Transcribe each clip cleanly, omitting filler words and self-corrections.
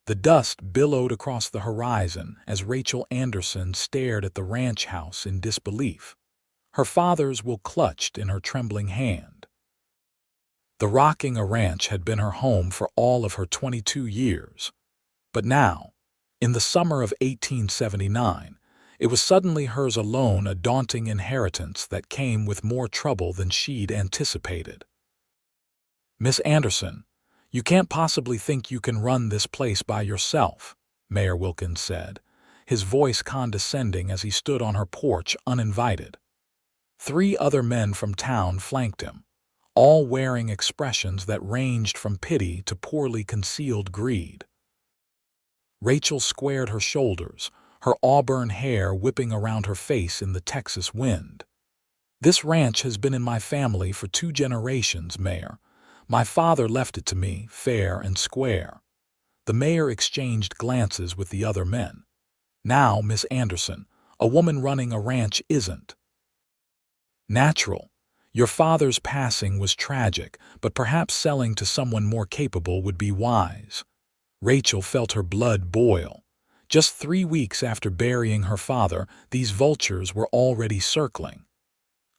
The dust billowed across the horizon as Rachel Anderson stared at the ranch house in disbelief. Her father's will clutched in her trembling hand. The Rocking a Ranch had been her home for all of her 22 years. But now, in the summer of 1879, it was suddenly hers alone, a daunting inheritance that came with more trouble than she'd anticipated. "Miss Anderson, you can't possibly think you can run this place by yourself," Mayor Wilkins said, his voice condescending as he stood on her porch uninvited. 3 other men from town flanked him, all wearing expressions that ranged from pity to poorly concealed greed. Rachel squared her shoulders, her auburn hair whipping around her face in the Texas wind. "This ranch has been in my family for 2 generations, Mayor. My father left it to me, fair and square." The mayor exchanged glances with the other men. "Now, Miss Anderson, a woman running a ranch isn't natural. Your father's passing was tragic, but perhaps selling to someone more capable would be wise." Rachel felt her blood boil. Just 3 weeks after burying her father, these vultures were already circling.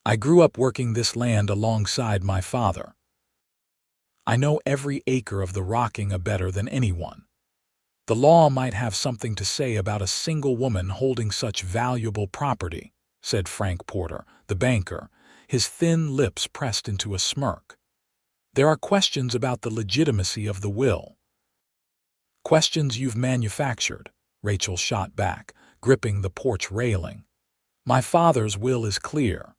"I grew up working this land alongside my father. I know every acre of the Rocking better than anyone. The law might have something to say about a single woman holding such valuable property," said Frank Porter, the banker, his thin lips pressed into a smirk. "There are questions about the legitimacy of the will." "Questions you've manufactured," Rachel shot back, gripping the porch railing. "My father's will is clear."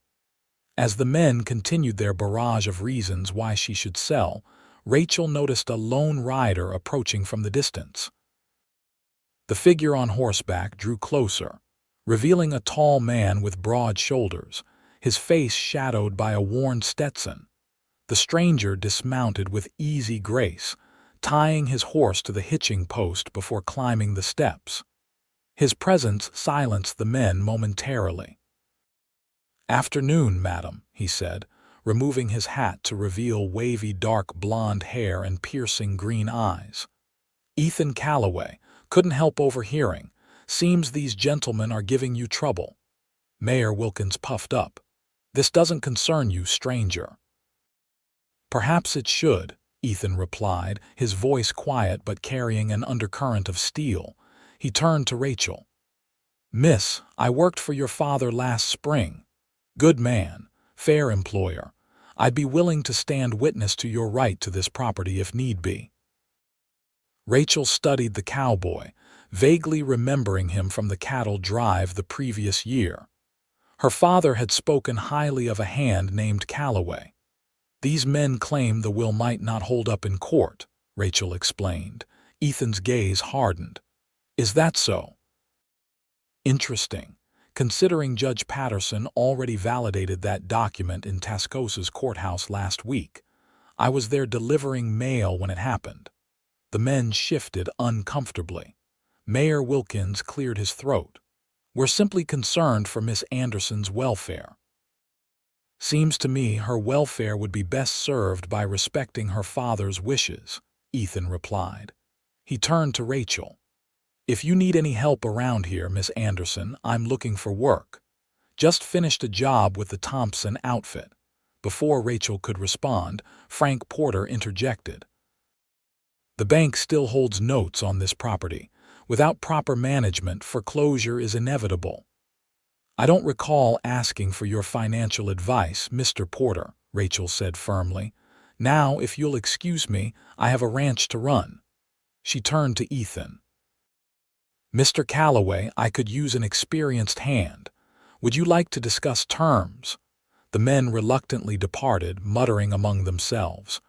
As the men continued their barrage of reasons why she should sell, Rachel noticed a lone rider approaching from the distance. The figure on horseback drew closer, revealing a tall man with broad shoulders, his face shadowed by a worn Stetson. The stranger dismounted with easy grace, tying his horse to the hitching post before climbing the steps. His presence silenced the men momentarily. "Afternoon, madam," he said, removing his hat to reveal wavy dark blonde hair and piercing green eyes. "Ethan Calloway, couldn't help overhearing. Seems these gentlemen are giving you trouble." Mayor Wilkins puffed up. "This doesn't concern you, stranger." "Perhaps it should," Ethan replied, his voice quiet but carrying an undercurrent of steel. He turned to Rachel. "Miss, I worked for your father last spring. Good man, fair employer. I'd be willing to stand witness to your right to this property if need be." Rachel studied the cowboy, vaguely remembering him from the cattle drive the previous year. Her father had spoken highly of a hand named Calloway. "These men claim the will might not hold up in court," Rachel explained. Ethan's gaze hardened. "Is that so?" "Interesting, considering Judge Patterson already validated that document in Tascosa's courthouse last week. I was there delivering mail when it happened." The men shifted uncomfortably. Mayor Wilkins cleared his throat. "We're simply concerned for Miss Anderson's welfare." "Seems to me her welfare would be best served by respecting her father's wishes," Ethan replied. He turned to Rachel. "If you need any help around here, Miss Anderson, I'm looking for work. Just finished a job with the Thompson outfit." Before Rachel could respond, Frank Porter interjected. "The bank still holds notes on this property. Without proper management, foreclosure is inevitable." "I don't recall asking for your financial advice, Mr. Porter," Rachel said firmly. "Now, if you'll excuse me, I have a ranch to run." She turned to Ethan. "Mr. Calloway, I could use an experienced hand. Would you like to discuss terms?" The men reluctantly departed, muttering among themselves.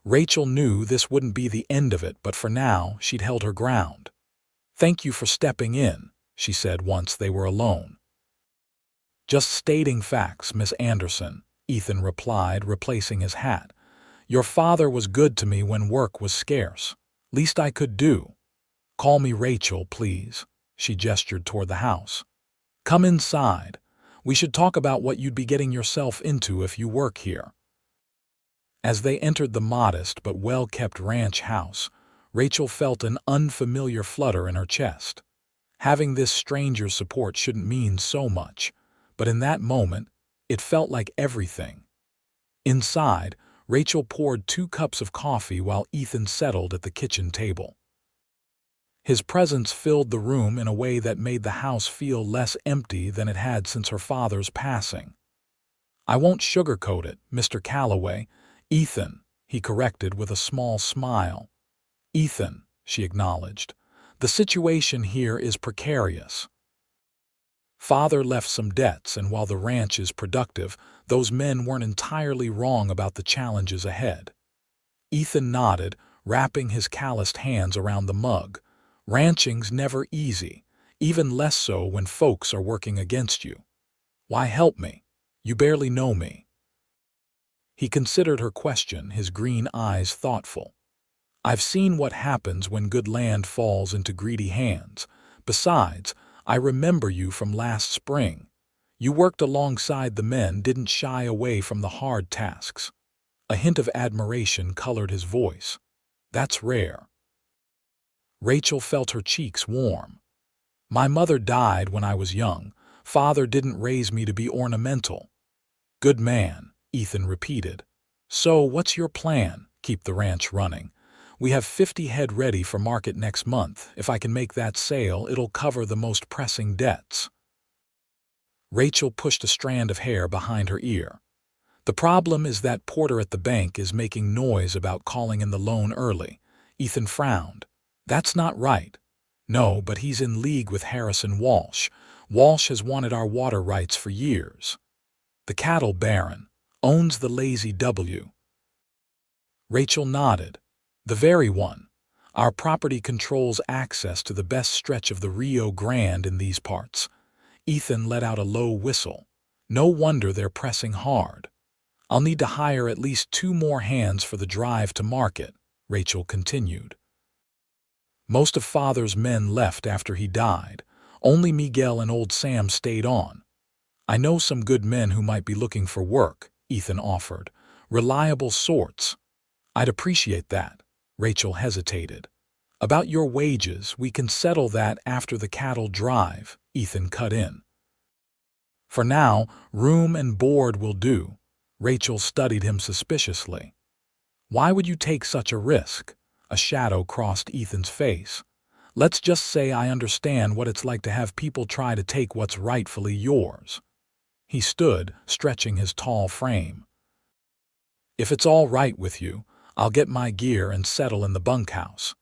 Rachel knew this wouldn't be the end of it, but for now she'd held her ground. "Thank you for stepping in," she said once they were alone. "Just stating facts, Miss Anderson," Ethan replied, replacing his hat. "Your father was good to me when work was scarce. Least I could do." "Call me Rachel, please." She gestured toward the house. "Come inside. We should talk about what you'd be getting yourself into if you work here." As they entered the modest but well-kept ranch house, Rachel felt an unfamiliar flutter in her chest. Having this stranger's support shouldn't mean so much, but in that moment, it felt like everything. Inside, Rachel poured 2 cups of coffee while Ethan settled at the kitchen table. His presence filled the room in a way that made the house feel less empty than it had since her father's passing. "I won't sugarcoat it, Mr. Calloway. Ethan," he corrected with a small smile. "Ethan," she acknowledged. "The situation here is precarious. Father left some debts, and while the ranch is productive, those men weren't entirely wrong about the challenges ahead." Ethan nodded, wrapping his calloused hands around the mug. "Ranching's never easy, even less so when folks are working against you. Why help me? You barely know me." He considered her question, his green eyes thoughtful. "I've seen what happens when good land falls into greedy hands. Besides, I remember you from last spring. You worked alongside the men, didn't shy away from the hard tasks." A hint of admiration colored his voice. "That's rare." Rachel felt her cheeks warm. "My mother died when I was young. Father didn't raise me to be ornamental." "Good man," Ethan repeated. "So what's your plan?" "Keep the ranch running. We have 50 head ready for market next month. If I can make that sale, it'll cover the most pressing debts." Rachel pushed a strand of hair behind her ear. "The problem is that Porter at the bank is making noise about calling in the loan early." Ethan frowned. "That's not right." "No, but he's in league with Harrison Walsh. Walsh has wanted our water rights for years. The cattle baron owns the Lazy W." Rachel nodded. "The very one. Our property controls access to the best stretch of the Rio Grande in these parts." Ethan let out a low whistle. "No wonder they're pressing hard." "I'll need to hire at least 2 more hands for the drive to market," Rachel continued. "Most of Father's men left after he died. Only Miguel and old Sam stayed on. I know some good men who might be looking for work," Ethan offered. "Reliable sorts." "I'd appreciate that." Rachel hesitated. "About your wages, we can settle that after the cattle drive," Ethan cut in. "For now, room and board will do." Rachel studied him suspiciously. "Why would you take such a risk?" A shadow crossed Ethan's face. "Let's just say I understand what it's like to have people try to take what's rightfully yours." He stood, stretching his tall frame. "If it's all right with you, I'll get my gear and settle in the bunkhouse.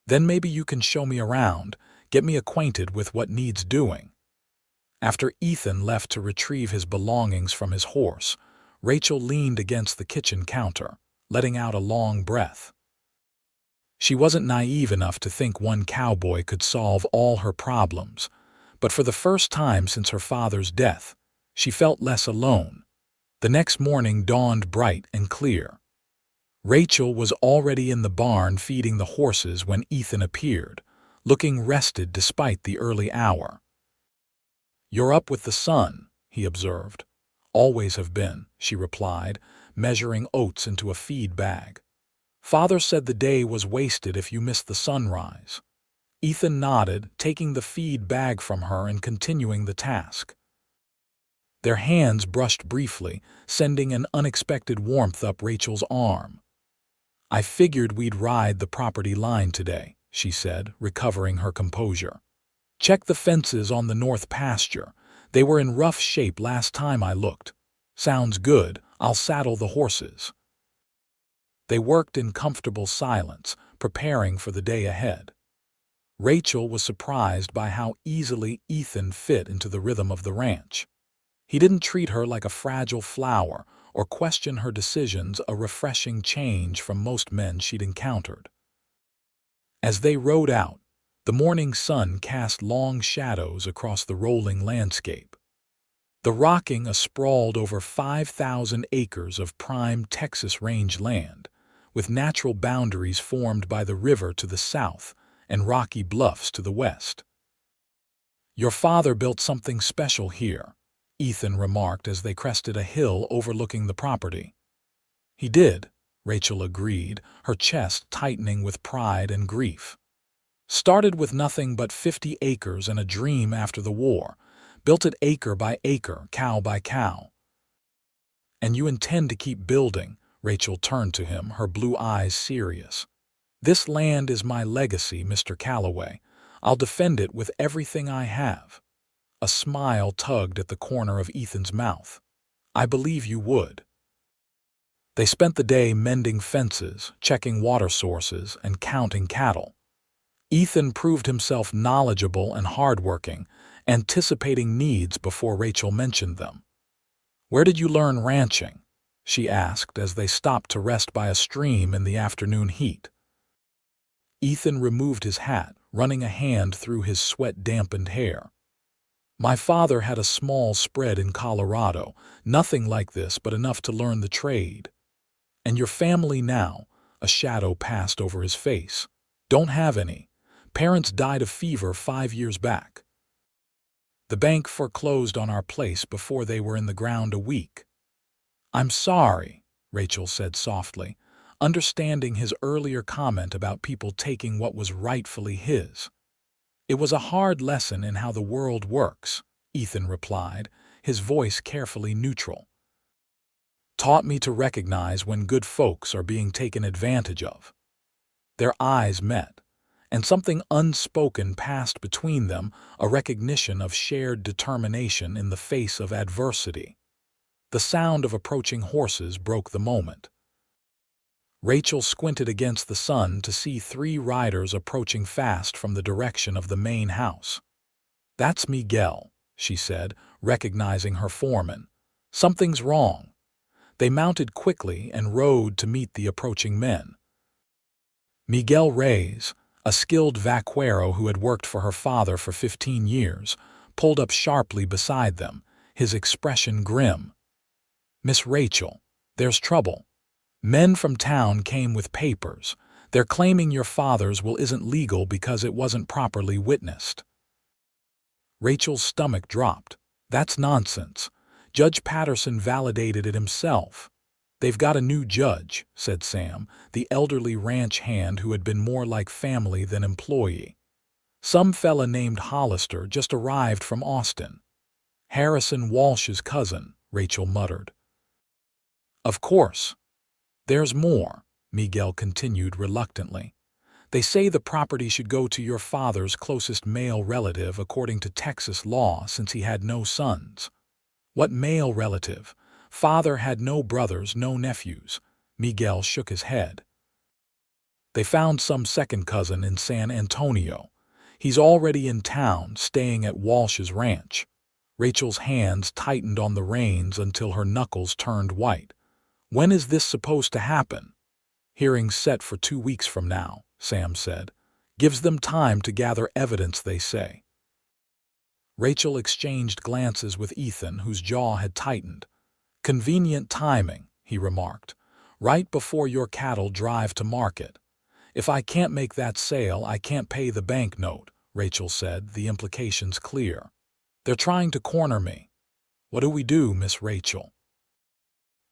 Then maybe you can show me around, get me acquainted with what needs doing." After Ethan left to retrieve his belongings from his horse, Rachel leaned against the kitchen counter, letting out a long breath. She wasn't naive enough to think one cowboy could solve all her problems, but for the first time since her father's death, she felt less alone. The next morning dawned bright and clear. Rachel was already in the barn feeding the horses when Ethan appeared, looking rested despite the early hour. "You're up with the sun," he observed. "Always have been," she replied, measuring oats into a feed bag. "Father said the day was wasted if you missed the sunrise." Ethan nodded, taking the feed bag from her and continuing the task. Their hands brushed briefly, sending an unexpected warmth up Rachel's arm. "I figured we'd ride the property line today," she said, recovering her composure. "Check the fences on the north pasture. They were in rough shape last time I looked." "Sounds good. I'll saddle the horses." They worked in comfortable silence, preparing for the day ahead. Rachel was surprised by how easily Ethan fit into the rhythm of the ranch. He didn't treat her like a fragile flower or question her decisions, a refreshing change from most men she'd encountered. As they rode out, the morning sun cast long shadows across the rolling landscape. The Rocking sprawled over 5,000 acres of prime Texas range land, with natural boundaries formed by the river to the south and rocky bluffs to the west. "Your father built something special here," Ethan remarked as they crested a hill overlooking the property. "He did," Rachel agreed, her chest tightening with pride and grief. Started with nothing but 50 acres and a dream after the war. Built it acre by acre, cow by cow. And you intend to keep building? Rachel turned to him, her blue eyes serious. This land is my legacy, Mr. Calloway. I'll defend it with everything I have. A smile tugged at the corner of Ethan's mouth. I believe you would. They spent the day mending fences, checking water sources, and counting cattle. Ethan proved himself knowledgeable and hardworking, anticipating needs before Rachel mentioned them. Where did you learn ranching? She asked as they stopped to rest by a stream in the afternoon heat. Ethan removed his hat, running a hand through his sweat-dampened hair. My father had a small spread in Colorado, nothing like this but enough to learn the trade. And your family now, a shadow passed over his face, don't have any. Parents died of fever 5 years back. The bank foreclosed on our place before they were in the ground a week. I'm sorry, Rachel said softly, understanding his earlier comment about people taking what was rightfully his. It was a hard lesson in how the world works, Ethan replied, his voice carefully neutral. Taught me to recognize when good folks are being taken advantage of. Their eyes met, and something unspoken passed between them, a recognition of shared determination in the face of adversity. The sound of approaching horses broke the moment. Rachel squinted against the sun to see 3 riders approaching fast from the direction of the main house. That's Miguel, she said, recognizing her foreman. Something's wrong. They mounted quickly and rode to meet the approaching men. Miguel Reyes, a skilled vaquero who had worked for her father for 15 years, pulled up sharply beside them, his expression grim. Miss Rachel, there's trouble. Men from town came with papers. They're claiming your father's will isn't legal because it wasn't properly witnessed. Rachel's stomach dropped. That's nonsense. Judge Patterson validated it himself. They've got a new judge, said Sam, the elderly ranch hand who had been more like family than employee. Some fella named Hollister just arrived from Austin. Harrison Walsh's cousin, Rachel muttered. Of course. There's more, Miguel continued reluctantly. They say the property should go to your father's closest male relative according to Texas law since he had no sons. What male relative? Father had no brothers, no nephews. Miguel shook his head. They found some second cousin in San Antonio. He's already in town, staying at Walsh's ranch. Rachel's hands tightened on the reins until her knuckles turned white. When is this supposed to happen? Hearing set for 2 weeks from now, Sam said. Gives them time to gather evidence, they say. Rachel exchanged glances with Ethan, whose jaw had tightened. Convenient timing, he remarked. Right before your cattle drive to market. If I can't make that sale, I can't pay the bank note, Rachel said, the implications clear. They're trying to corner me. What do we do, Miss Rachel?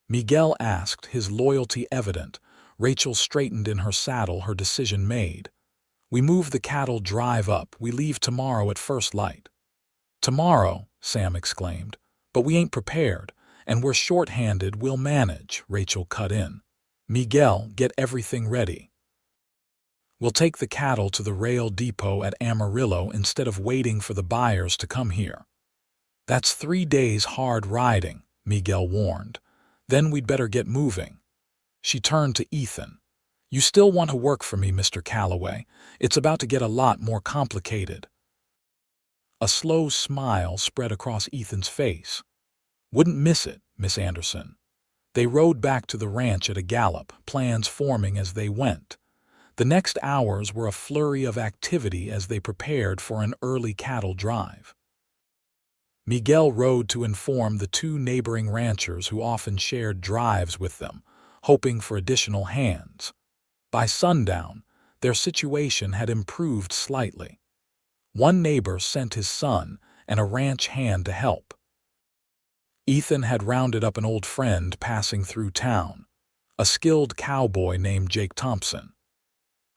Miguel asked, his loyalty evident. Rachel straightened in her saddle, her decision made. We move the cattle drive up. We leave tomorrow at first light. Tomorrow, Sam exclaimed. But we ain't prepared, and we're short-handed. We'll manage, Rachel cut in. Miguel, get everything ready. We'll take the cattle to the rail depot at Amarillo instead of waiting for the buyers to come here. That's 3 days hard riding, Miguel warned. Then we'd better get moving. She turned to Ethan. You still want to work for me, Mr. Calloway? It's about to get a lot more complicated. A slow smile spread across Ethan's face. Wouldn't miss it, Miss Anderson. They rode back to the ranch at a gallop, plans forming as they went. The next hours were a flurry of activity as they prepared for an early cattle drive. Miguel rode to inform the 2 neighboring ranchers who often shared drives with them, hoping for additional hands. By sundown, their situation had improved slightly. One neighbor sent his son and a ranch hand to help. Ethan had rounded up an old friend passing through town. a skilled cowboy named Jake Thompson.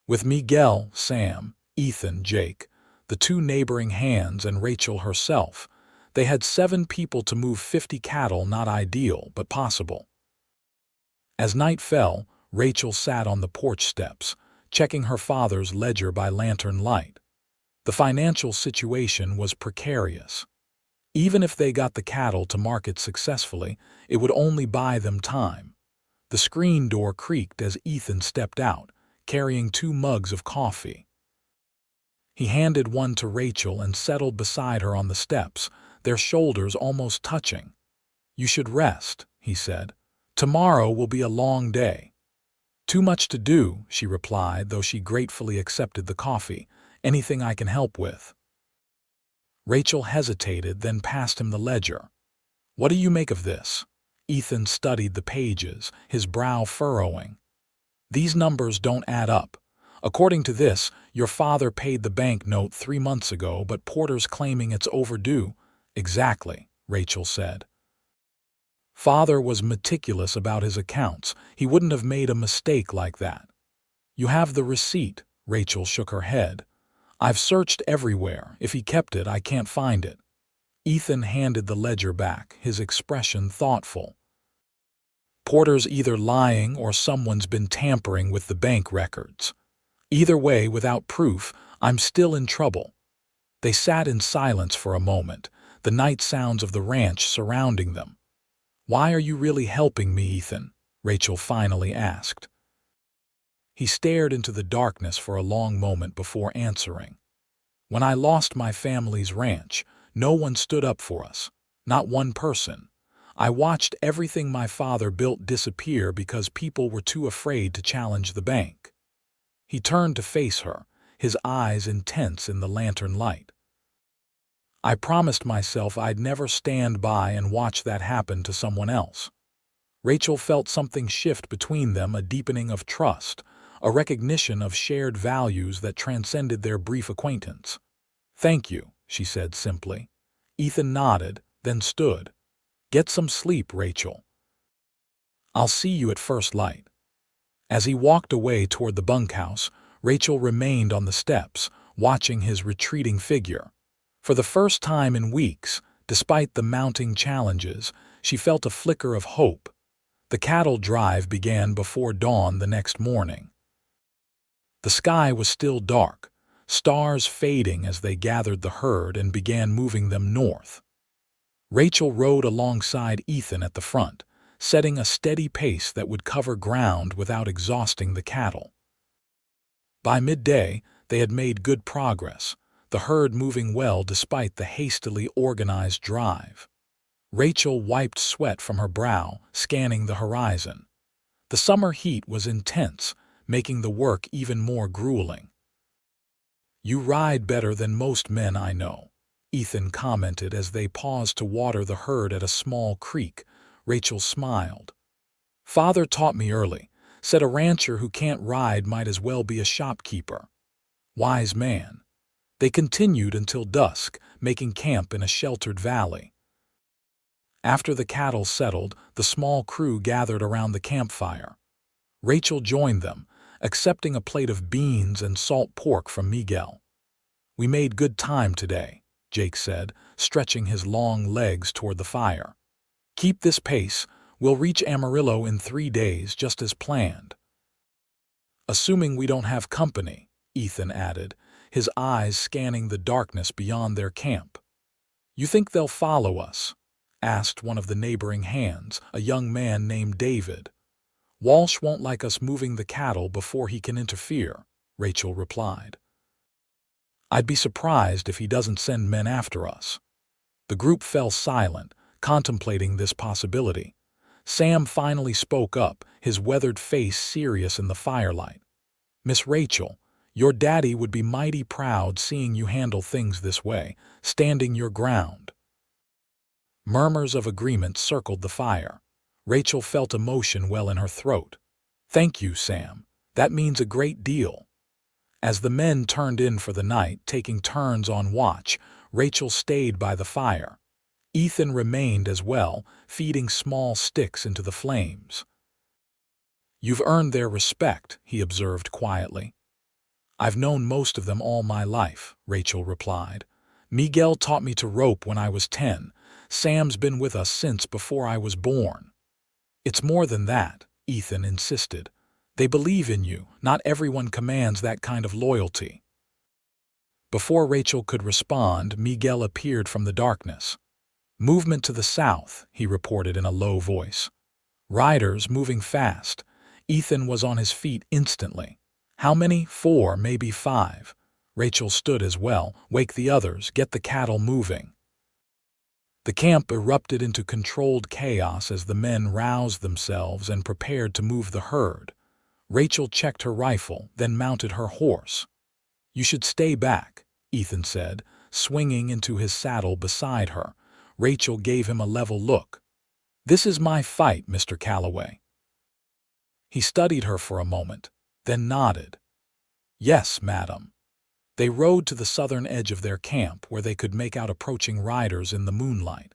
With Miguel, Sam, Ethan, Jake, the two neighboring hands, and Rachel herself, they had 7 people to move 50 cattle. Not ideal, but possible. As night fell, Rachel sat on the porch steps, checking her father's ledger by lantern light. The financial situation was precarious. Even if they got the cattle to market successfully, it would only buy them time. The screen door creaked as Ethan stepped out, carrying 2 mugs of coffee. He handed one to Rachel and settled beside her on the steps, their shoulders almost touching. "You should rest," he said. "Tomorrow will be a long day." "Too much to do," she replied, though she gratefully accepted the coffee. "Anything I can help with?" Rachel hesitated, then passed him the ledger. "What do you make of this?" Ethan studied the pages, his brow furrowing. "These numbers don't add up. According to this, your father paid the bank note 3 months ago, but Porter's claiming it's overdue." "Exactly," Rachel said. "Father was meticulous about his accounts. He wouldn't have made a mistake like that." "You have the receipt?" Rachel shook her head. "I've searched everywhere. If he kept it, I can't find it." Ethan handed the ledger back, his expression thoughtful. "Porter's either lying or someone's been tampering with the bank records. Either way, without proof, I'm still in trouble." They sat in silence for a moment, the night sounds of the ranch surrounding them. "Why are you really helping me, Ethan?" Rachel finally asked. He stared into the darkness for a long moment before answering. "When I lost my family's ranch, no one stood up for us. Not one person. I watched everything my father built disappear because people were too afraid to challenge the bank." He turned to face her, his eyes intense in the lantern light. "I promised myself I'd never stand by and watch that happen to someone else." Rachel felt something shift between them, a deepening of trust, a recognition of shared values that transcended their brief acquaintance. "Thank you," she said simply. Ethan nodded, then stood. "Get some sleep, Rachel. I'll see you at first light." As he walked away toward the bunkhouse, Rachel remained on the steps, watching his retreating figure. For the first time in weeks, despite the mounting challenges, she felt a flicker of hope. The cattle drive began before dawn the next morning. The sky was still dark, stars fading as they gathered the herd and began moving them north. Rachel rode alongside Ethan at the front, setting a steady pace that would cover ground without exhausting the cattle. By midday, they had made good progress, the herd moving well despite the hastily organized drive. Rachel wiped sweat from her brow, scanning the horizon. The summer heat was intense, making the work even more grueling. "You ride better than most men I know," Ethan commented as they paused to water the herd at a small creek. Rachel smiled. "Father taught me early, said a rancher who can't ride might as well be a shopkeeper." Wise man. They continued until dusk, making camp in a sheltered valley. After the cattle settled, the small crew gathered around the campfire. Rachel joined them, accepting a plate of beans and salt pork from Miguel. "We made good time today," Jake said, stretching his long legs toward the fire. "Keep this pace. We'll reach Amarillo in 3 days, just as planned." "Assuming we don't have company," Ethan added, his eyes scanning the darkness beyond their camp. "You think they'll follow us?" asked one of the neighboring hands, a young man named David. "Walsh won't like us moving the cattle before he can interfere," Rachel replied. "I'd be surprised if he doesn't send men after us." The group fell silent, contemplating this possibility. Sam finally spoke up, his weathered face serious in the firelight. "Miss Rachel, your daddy would be mighty proud seeing you handle things this way, standing your ground." Murmurs of agreement circled the fire. Rachel felt emotion well in her throat. "Thank you, Sam. That means a great deal." As the men turned in for the night, taking turns on watch, Rachel stayed by the fire. Ethan remained as well, feeding small sticks into the flames. You've earned their respect, he observed quietly. I've known most of them all my life, Rachel replied. Miguel taught me to rope when I was 10. Sam's been with us since before I was born. It's more than that, Ethan insisted. They believe in you. Not everyone commands that kind of loyalty. Before Rachel could respond, Miguel appeared from the darkness. Movement to the south, he reported in a low voice. Riders moving fast. Ethan was on his feet instantly. How many? 4, maybe 5. Rachel stood as well. Wake the others. Get the cattle moving. The camp erupted into controlled chaos as the men roused themselves and prepared to move the herd. Rachel checked her rifle, then mounted her horse. You should stay back, Ethan said, swinging into his saddle beside her. Rachel gave him a level look. This is my fight, Mr. Calloway. He studied her for a moment, then nodded. Yes, madam. They rode to the southern edge of their camp where they could make out approaching riders in the moonlight.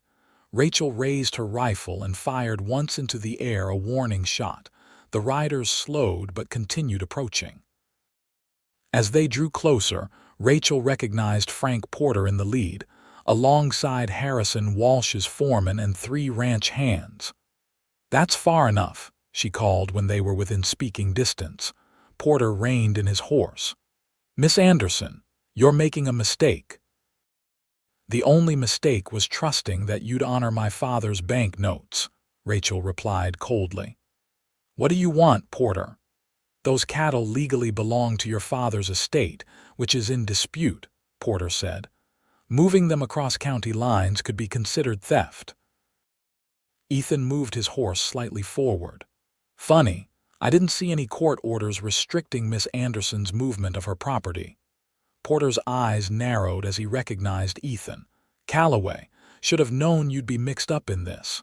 Rachel raised her rifle and fired once into the air, a warning shot. The riders slowed but continued approaching. As they drew closer, Rachel recognized Frank Porter in the lead, alongside Harrison Walsh's foreman and 3 ranch hands. That's far enough, she called when they were within speaking distance. Porter reined in his horse. Miss Anderson, you're making a mistake. The only mistake was trusting that you'd honor my father's bank notes, Rachel replied coldly. What do you want, Porter? Those cattle legally belong to your father's estate, which is in dispute, Porter said. Moving them across county lines could be considered theft. Ethan moved his horse slightly forward. Funny, I didn't see any court orders restricting Miss Anderson's movement of her property. Porter's eyes narrowed as he recognized Ethan. Calloway, should have known you'd be mixed up in this.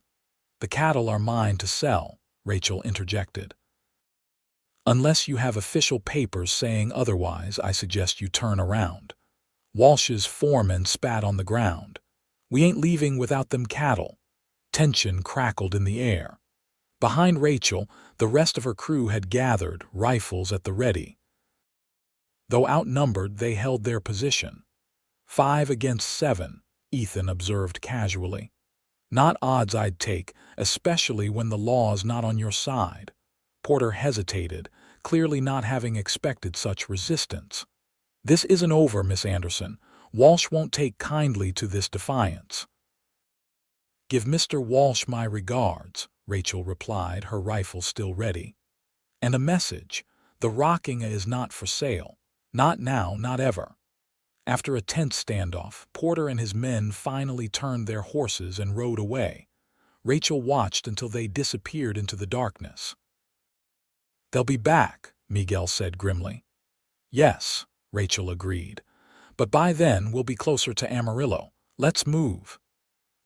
The cattle are mine to sell, Rachel interjected. Unless you have official papers saying otherwise, I suggest you turn around. Walsh's foreman spat on the ground. We ain't leaving without them cattle. Tension crackled in the air. Behind Rachel, the rest of her crew had gathered, rifles at the ready. Though outnumbered, they held their position. 5 against 7, Ethan observed casually. Not odds I'd take, especially when the law's not on your side. Porter hesitated, clearly not having expected such resistance. This isn't over, Miss Anderson. Walsh won't take kindly to this defiance. Give Mr. Walsh my regards, Rachel replied, her rifle still ready. And a message. The Rockinga is not for sale. Not now, not ever. After a tense standoff, Porter and his men finally turned their horses and rode away. Rachel watched until they disappeared into the darkness. They'll be back, Miguel said grimly. Yes, Rachel agreed. But by then we'll be closer to Amarillo. Let's move.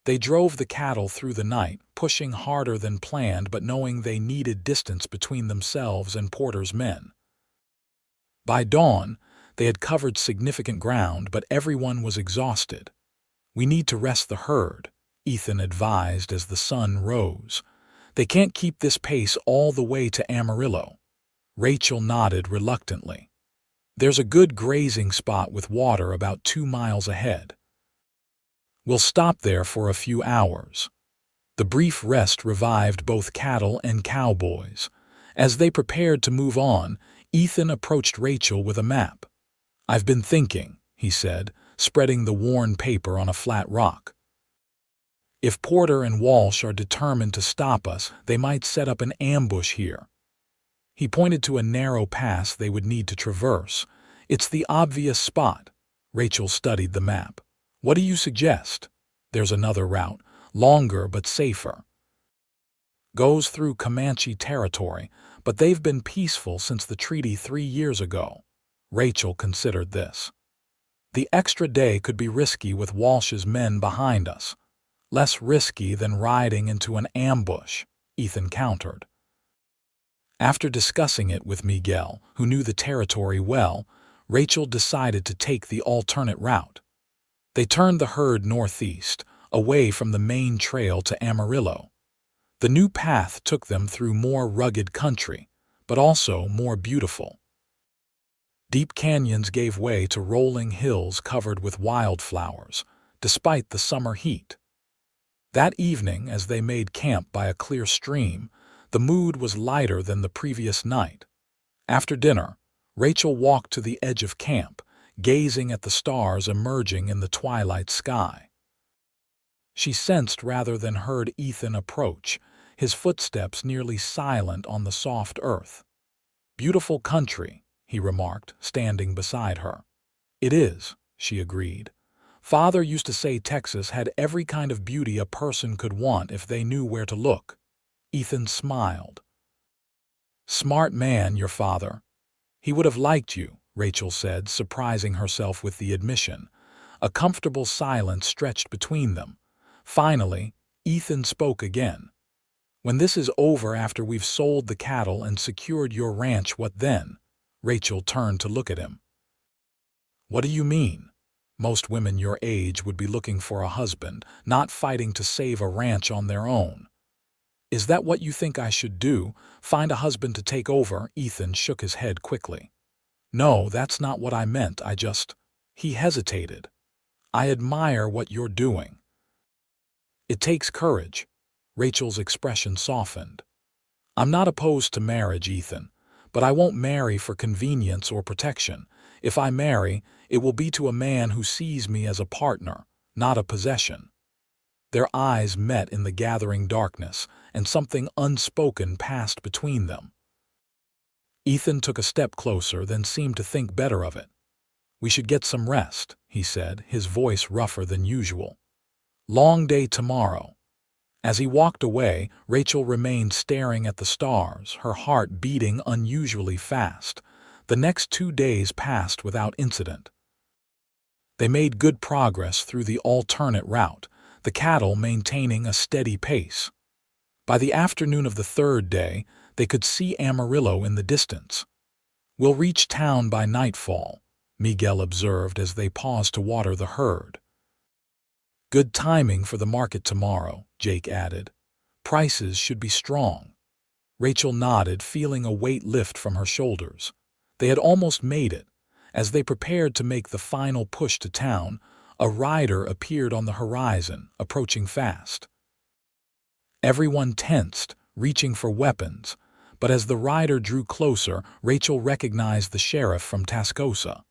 They drove the cattle through the night, pushing harder than planned but knowing they needed distance between themselves and Porter's men. By dawn, they had covered significant ground, but everyone was exhausted. We need to rest the herd, Ethan advised as the sun rose. They can't keep this pace all the way to Amarillo. Rachel nodded reluctantly. There's a good grazing spot with water about 2 miles ahead. We'll stop there for a few hours. The brief rest revived both cattle and cowboys. As they prepared to move on, Ethan approached Rachel with a map. I've been thinking, he said, spreading the worn paper on a flat rock. If Porter and Walsh are determined to stop us, they might set up an ambush here. He pointed to a narrow pass they would need to traverse. It's the obvious spot. Rachel studied the map. What do you suggest? There's another route, longer but safer. Goes through Comanche territory, but they've been peaceful since the treaty 3 years ago. Rachel considered this. The extra day could be risky with Walsh's men behind us. Less risky than riding into an ambush, Ethan countered. After discussing it with Miguel, who knew the territory well, Rachel decided to take the alternate route. They turned the herd northeast, away from the main trail to Amarillo. The new path took them through more rugged country, but also more beautiful. Deep canyons gave way to rolling hills covered with wildflowers, despite the summer heat. That evening, as they made camp by a clear stream, the mood was lighter than the previous night. After dinner, Rachel walked to the edge of camp, gazing at the stars emerging in the twilight sky. She sensed rather than heard Ethan approach, his footsteps nearly silent on the soft earth. "Beautiful country," he remarked, standing beside her. "It is," she agreed. "Father used to say Texas had every kind of beauty a person could want if they knew where to look." Ethan smiled. "Smart man, your father. He would have liked you," Rachel said, surprising herself with the admission. A comfortable silence stretched between them. Finally, Ethan spoke again. "When this is over, after we've sold the cattle and secured your ranch, what then?" Rachel turned to look at him. "What do you mean? Most women your age would be looking for a husband, not fighting to save a ranch on their own." "Is that what you think I should do? Find a husband to take over?" Ethan shook his head quickly. "No, that's not what I meant. He hesitated. "I admire what you're doing." "It takes courage." Rachel's expression softened. "I'm not opposed to marriage, Ethan, but I won't marry for convenience or protection. If I marry, it will be to a man who sees me as a partner, not a possession." Their eyes met in the gathering darkness, and something unspoken passed between them. Ethan took a step closer, then seemed to think better of it. "We should get some rest," he said, his voice rougher than usual. "Long day tomorrow." As he walked away, Rachel remained staring at the stars, her heart beating unusually fast. The next 2 days passed without incident. They made good progress through the alternate route, the cattle maintaining a steady pace. By the afternoon of the third day, they could see Amarillo in the distance. "We'll reach town by nightfall," Miguel observed as they paused to water the herd. "Good timing for the market tomorrow," Jake added. "Prices should be strong." Rachel nodded, feeling a weight lift from her shoulders. They had almost made it. As they prepared to make the final push to town, a rider appeared on the horizon, approaching fast. Everyone tensed, reaching for weapons, but as the rider drew closer, Rachel recognized the sheriff from Tascosa.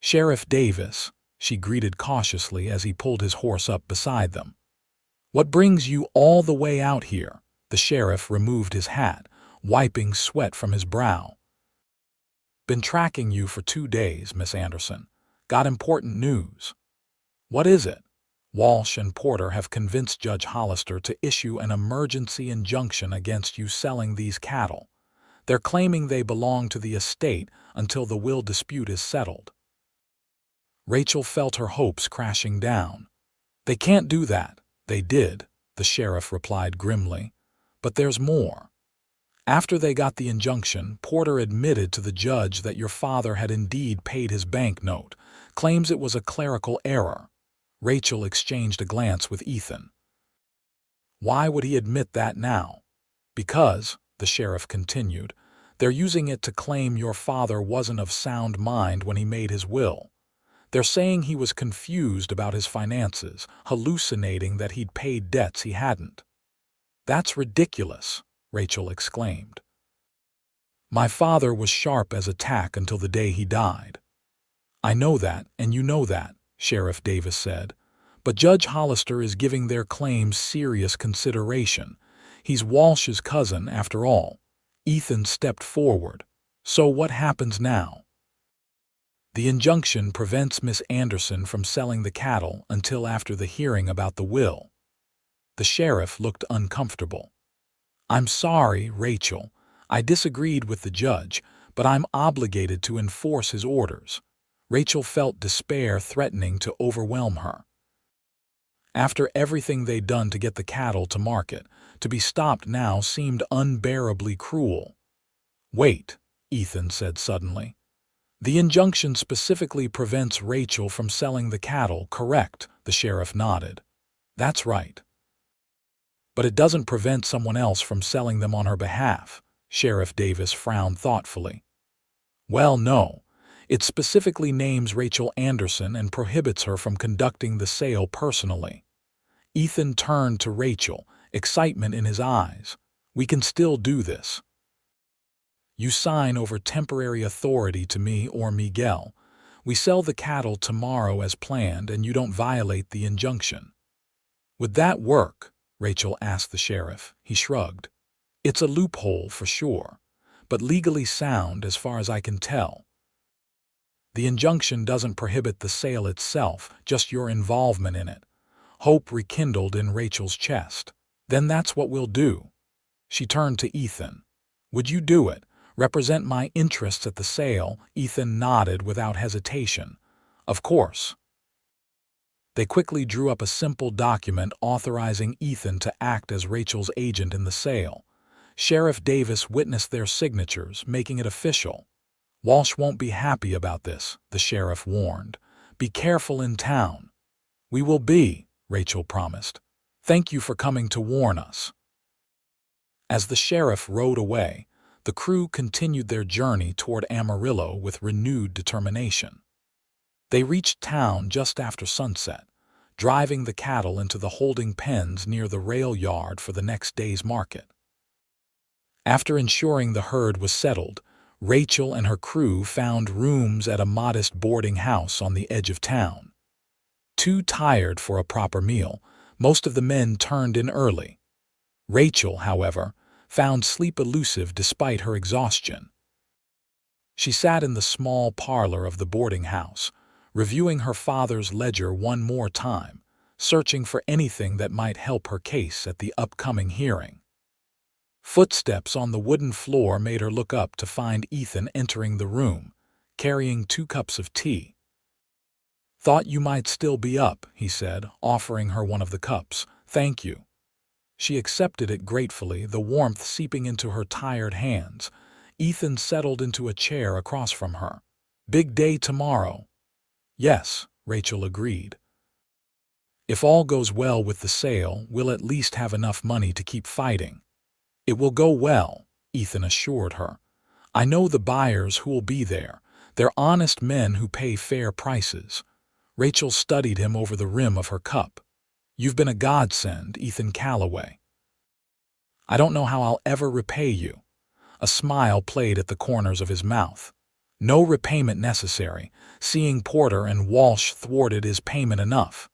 "Sheriff Davis," she greeted cautiously as he pulled his horse up beside them. "What brings you all the way out here?" The sheriff removed his hat, wiping sweat from his brow. "Been tracking you for 2 days, Miss Anderson. Got important news." "What is it?" "Walsh and Porter have convinced Judge Hollister to issue an emergency injunction against you selling these cattle. They're claiming they belong to the estate until the will dispute is settled." Rachel felt her hopes crashing down. "They can't do that." "They did," the sheriff replied grimly. "But there's more. After they got the injunction, Porter admitted to the judge that your father had indeed paid his bank note, claims it was a clerical error." Rachel exchanged a glance with Ethan. "Why would he admit that now?" "Because," the sheriff continued, "they're using it to claim your father wasn't of sound mind when he made his will. They're saying he was confused about his finances, hallucinating that he'd paid debts he hadn't." "That's ridiculous," Rachel exclaimed. "My father was sharp as a tack until the day he died." "I know that, and you know that," Sheriff Davis said. "But Judge Hollister is giving their claims serious consideration. He's Walsh's cousin, after all." Ethan stepped forward. "So what happens now?" "The injunction prevents Miss Anderson from selling the cattle until after the hearing about the will." The sheriff looked uncomfortable. "I'm sorry, Rachel. I disagreed with the judge, but I'm obligated to enforce his orders." Rachel felt despair threatening to overwhelm her. After everything they'd done to get the cattle to market, to be stopped now seemed unbearably cruel. "Wait," Ethan said suddenly. "The injunction specifically prevents Rachel from selling the cattle, correct?" The sheriff nodded. "That's right." "But it doesn't prevent someone else from selling them on her behalf," Sheriff Davis frowned thoughtfully. Well, no. It specifically names Rachel Anderson and prohibits her from conducting the sale personally. Ethan turned to Rachel, excitement in his eyes. We can still do this. You sign over temporary authority to me or Miguel. We sell the cattle tomorrow as planned and you don't violate the injunction. Would that work? Rachel asked the sheriff. He shrugged. It's a loophole for sure, but legally sound as far as I can tell. The injunction doesn't prohibit the sale itself, just your involvement in it. Hope rekindled in Rachel's chest. Then that's what we'll do. She turned to Ethan. Would you do it? Represent my interests at the sale? Ethan nodded without hesitation. Of course. They quickly drew up a simple document authorizing Ethan to act as Rachel's agent in the sale. Sheriff Davis witnessed their signatures, making it official. Walsh won't be happy about this, the sheriff warned. Be careful in town. We will be, Rachel promised. Thank you for coming to warn us. As the sheriff rode away, the crew continued their journey toward Amarillo with renewed determination. They reached town just after sunset, driving the cattle into the holding pens near the rail yard for the next day's market. After ensuring the herd was settled, Rachel and her crew found rooms at a modest boarding house on the edge of town. Too tired for a proper meal, most of the men turned in early. Rachel, however, found sleep elusive despite her exhaustion. She sat in the small parlor of the boarding house, reviewing her father's ledger one more time, searching for anything that might help her case at the upcoming hearing. Footsteps on the wooden floor made her look up to find Ethan entering the room, carrying 2 cups of tea. Thought you might still be up, he said, offering her one of the cups. Thank you. She accepted it gratefully, the warmth seeping into her tired hands. Ethan settled into a chair across from her. Big day tomorrow. Yes, Rachel agreed. If all goes well with the sale, we'll at least have enough money to keep fighting. It will go well, Ethan assured her. I know the buyers who will be there. They're honest men who pay fair prices. Rachel studied him over the rim of her cup. You've been a godsend, Ethan Calloway. I don't know how I'll ever repay you. A smile played at the corners of his mouth. No repayment necessary. Seeing Porter and Walsh thwarted his payment enough.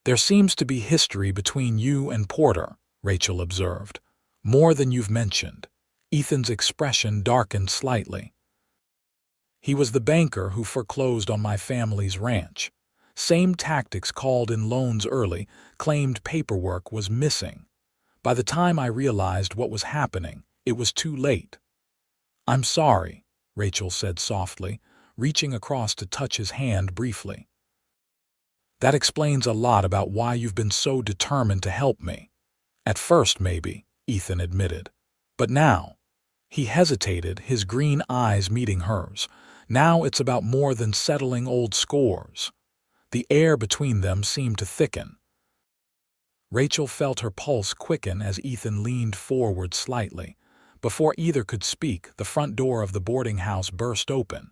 There seems to be history between you and Porter, Rachel observed. More than you've mentioned. Ethan's expression darkened slightly. He was the banker who foreclosed on my family's ranch. Same tactics, called in loans early, claimed paperwork was missing. By the time I realized what was happening, it was too late. I'm sorry, Rachel said softly, reaching across to touch his hand briefly. That explains a lot about why you've been so determined to help me. At first, maybe, Ethan admitted. But now, he hesitated, his green eyes meeting hers. Now it's about more than settling old scores. The air between them seemed to thicken. Rachel felt her pulse quicken as Ethan leaned forward slightly. Before either could speak, the front door of the boarding house burst open.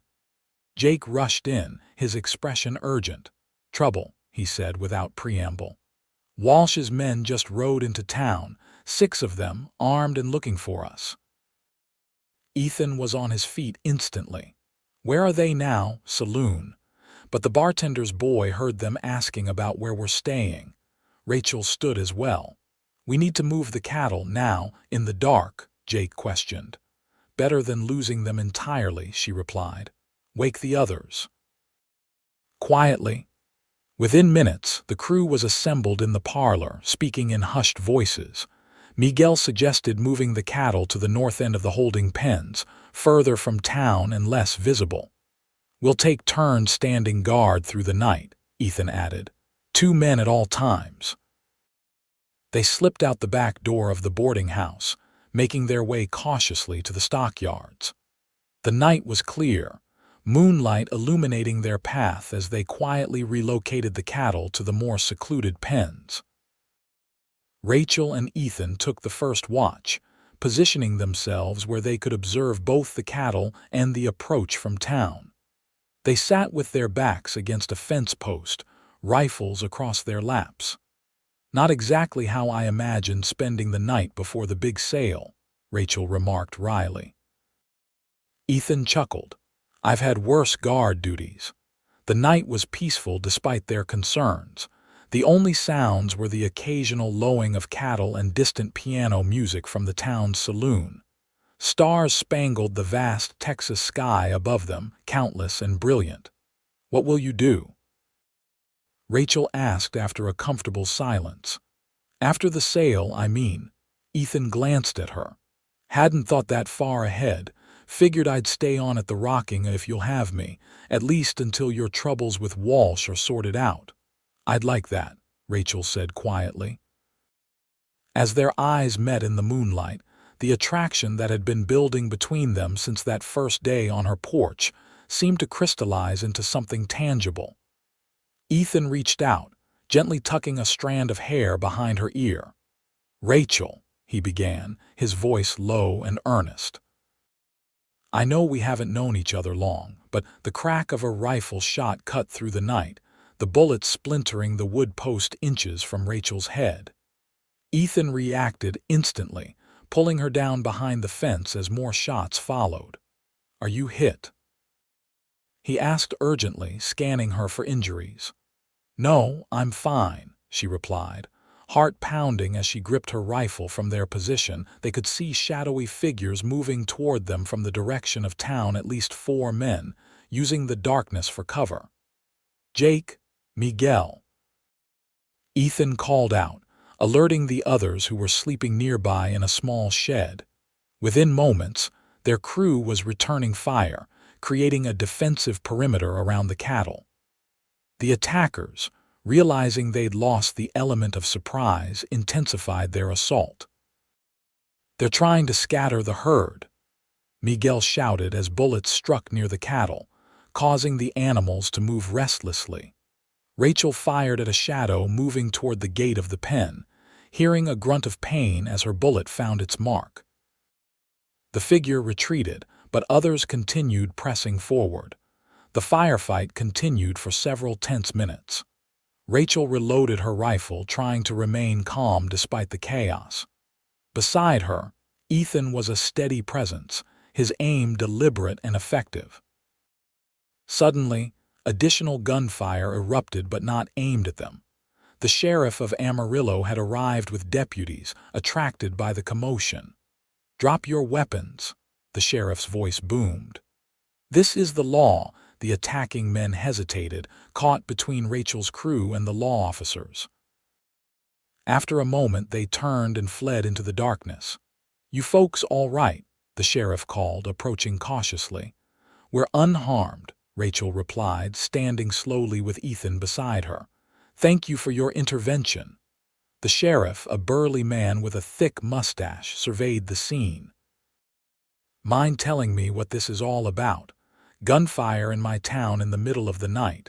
Jake rushed in, his expression urgent. Trouble, he said without preamble. Walsh's men just rode into town, 6 of them, armed and looking for us. Ethan was on his feet instantly. Where are they now? Saloon. But the bartender's boy heard them asking about where we're staying. Rachel stood as well. We need to move the cattle now, in the dark, Jake questioned. Better than losing them entirely, she replied. Wake the others. Quietly. Within minutes, the crew was assembled in the parlor, speaking in hushed voices. Miguel suggested moving the cattle to the north end of the holding pens, further from town and less visible. We'll take turns standing guard through the night, Ethan added. 2 men at all times. They slipped out the back door of the boarding house, making their way cautiously to the stockyards. The night was clear, moonlight illuminating their path as they quietly relocated the cattle to the more secluded pens. Rachel and Ethan took the first watch, positioning themselves where they could observe both the cattle and the approach from town. They sat with their backs against a fence post, rifles across their laps. "Not exactly how I imagined spending the night before the big sale," Rachel remarked wryly. Ethan chuckled. "I've had worse guard duties." The night was peaceful despite their concerns. The only sounds were the occasional lowing of cattle and distant piano music from the town's saloon. Stars spangled the vast Texas sky above them, countless and brilliant. "What will you do?" Rachel asked after a comfortable silence. "After the sale, I mean." Ethan glanced at her. "Hadn't thought that far ahead. Figured I'd stay on at the Rocking if you'll have me, at least until your troubles with Walsh are sorted out." "I'd like that," Rachel said quietly. As their eyes met in the moonlight, the attraction that had been building between them since that first day on her porch seemed to crystallize into something tangible. Ethan reached out, gently tucking a strand of hair behind her ear. "Rachel," he began, his voice low and earnest. "I know we haven't known each other long, but..." The crack of a rifle shot cut through the night, the bullet splintering the wood post inches from Rachel's head. Ethan reacted instantly, pulling her down behind the fence as more shots followed. "Are you hit?" he asked urgently, scanning her for injuries. "No, I'm fine," she replied, heart pounding as she gripped her rifle. From their position, they could see shadowy figures moving toward them from the direction of town, at least 4 men, using the darkness for cover. "Jake, Miguel," Ethan called out, alerting the others who were sleeping nearby in a small shed. Within moments, their crew was returning fire, creating a defensive perimeter around the cattle. The attackers, realizing they'd lost the element of surprise, intensified their assault. "They're trying to scatter the herd," Miguel shouted as bullets struck near the cattle, causing the animals to move restlessly. Rachel fired at a shadow moving toward the gate of the pen, hearing a grunt of pain as her bullet found its mark. The figure retreated, but others continued pressing forward. The firefight continued for several tense minutes. Rachel reloaded her rifle, trying to remain calm despite the chaos. Beside her, Ethan was a steady presence, his aim deliberate and effective. Suddenly, additional gunfire erupted, but not aimed at them. The sheriff of Amarillo had arrived with deputies, attracted by the commotion. "Drop your weapons," the sheriff's voice boomed. "This is the law." The attacking men hesitated, caught between Rachel's crew and the law officers. After a moment, they turned and fled into the darkness. "You folks all right?" the sheriff called, approaching cautiously. "We're unharmed," Rachel replied, standing slowly with Ethan beside her. "Thank you for your intervention." The sheriff, a burly man with a thick mustache, surveyed the scene. "Mind telling me what this is all about?" "Gunfire in my town in the middle of the night."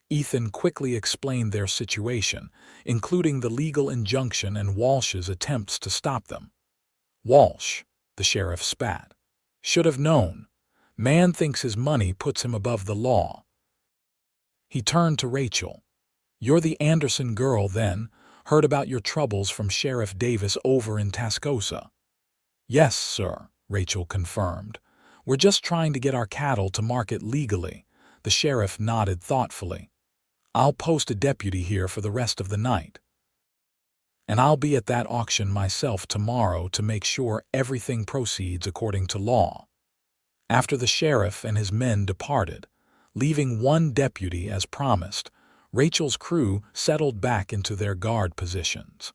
Ethan quickly explained their situation, including the legal injunction and Walsh's attempts to stop them. "Walsh," the sheriff spat. "Should have known. Man thinks his money puts him above the law." He turned to Rachel. "You're the Anderson girl, then? Heard about your troubles from Sheriff Davis over in Tascosa." "Yes, sir," Rachel confirmed. "We're just trying to get our cattle to market legally." The sheriff nodded thoughtfully. "I'll post a deputy here for the rest of the night. And I'll be at that auction myself tomorrow to make sure everything proceeds according to law." After the sheriff and his men departed, leaving one deputy as promised, Rachel's crew settled back into their guard positions.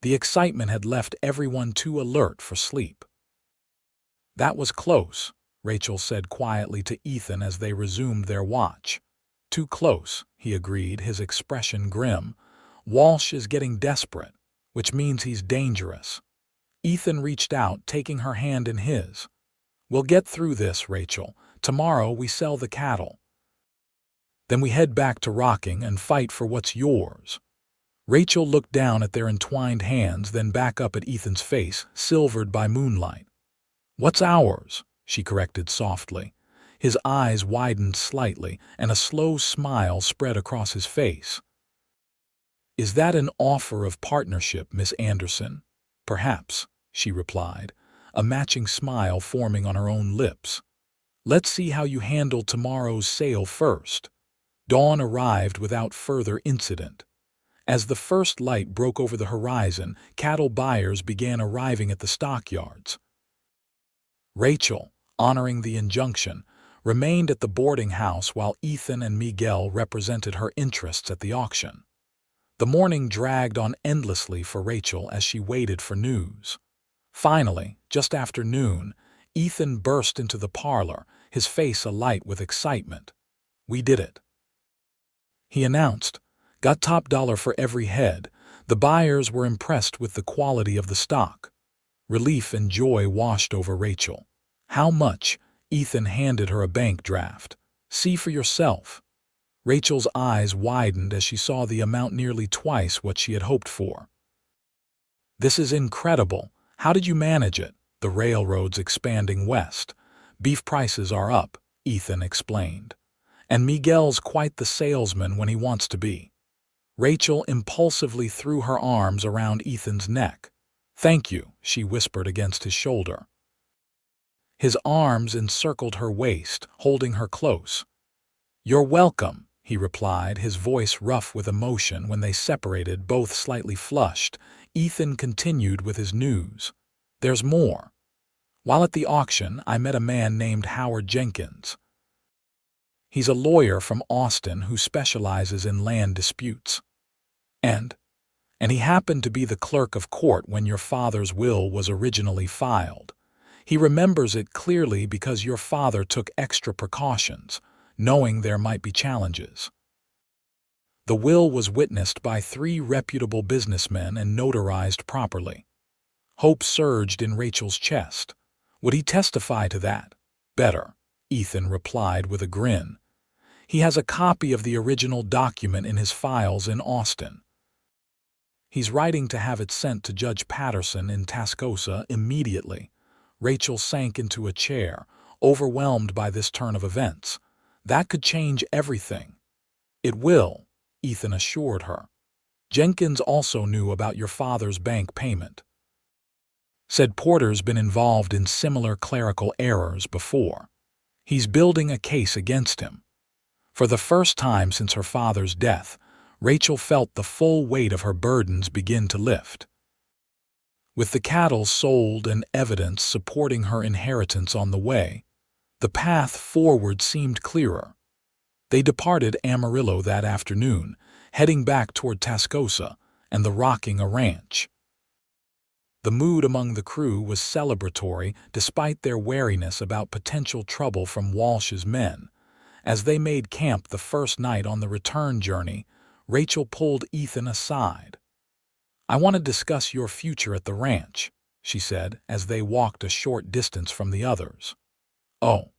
The excitement had left everyone too alert for sleep. "That was close," Rachel said quietly to Ethan as they resumed their watch. "Too close," he agreed, his expression grim. "Walsh is getting desperate, which means he's dangerous." Ethan reached out, taking her hand in his. "We'll get through this, Rachel. Tomorrow we sell the cattle. Then we head back to Rocking and fight for what's yours." Rachel looked down at their entwined hands, then back up at Ethan's face, silvered by moonlight. "What's ours?" she corrected softly. His eyes widened slightly, and a slow smile spread across his face. "Is that an offer of partnership, Miss Anderson?" "Perhaps," she replied, a matching smile forming on her own lips. "Let's see how you handle tomorrow's sale first." Dawn arrived without further incident. As the first light broke over the horizon, cattle buyers began arriving at the stockyards. Rachel, honoring the injunction, remained at the boarding house while Ethan and Miguel represented her interests at the auction. The morning dragged on endlessly for Rachel as she waited for news. Finally, just after noon, Ethan burst into the parlor, his face alight with excitement. "We did it," he announced. "Got top dollar for every head." The buyers were impressed with the quality of the stock. Relief and joy washed over Rachel. "How much?" Ethan handed her a bank draft. "See for yourself." Rachel's eyes widened as she saw the amount, nearly twice what she had hoped for. "This is incredible. How did you manage it?" "The railroad's expanding west. Beef prices are up," Ethan explained. "And Miguel's quite the salesman when he wants to be." Rachel impulsively threw her arms around Ethan's neck. "Thank you," she whispered against his shoulder. His arms encircled her waist, holding her close. "You're welcome," he replied, his voice rough with emotion. When they separated, both slightly flushed, Ethan continued with his news. "There's more. While at the auction, I met a man named Howard Jenkins. He's a lawyer from Austin who specializes in land disputes. And he happened to be the clerk of court when your father's will was originally filed. He remembers it clearly because your father took extra precautions, knowing there might be challenges. The will was witnessed by 3 reputable businessmen and notarized properly." Hope surged in Rachel's chest. "Would he testify to that?" "Better," Ethan replied with a grin. "He has a copy of the original document in his files in Austin. He's writing to have it sent to Judge Patterson in Tascosa immediately." Rachel sank into a chair, overwhelmed by this turn of events. "That could change everything." "It will," Ethan assured her. "Jenkins also knew about your father's bank payment. Said Porter's been involved in similar clerical errors before. He's building a case against him." For the first time since her father's death, Rachel felt the full weight of her burdens begin to lift. With the cattle sold and evidence supporting her inheritance on the way, the path forward seemed clearer. They departed Amarillo that afternoon, heading back toward Tascosa and the Rockinga Ranch. The mood among the crew was celebratory despite their wariness about potential trouble from Walsh's men. As they made camp the first night on the return journey, Rachel pulled Ethan aside. "I want to discuss your future at the ranch," she said as they walked a short distance from the others. "Oh,"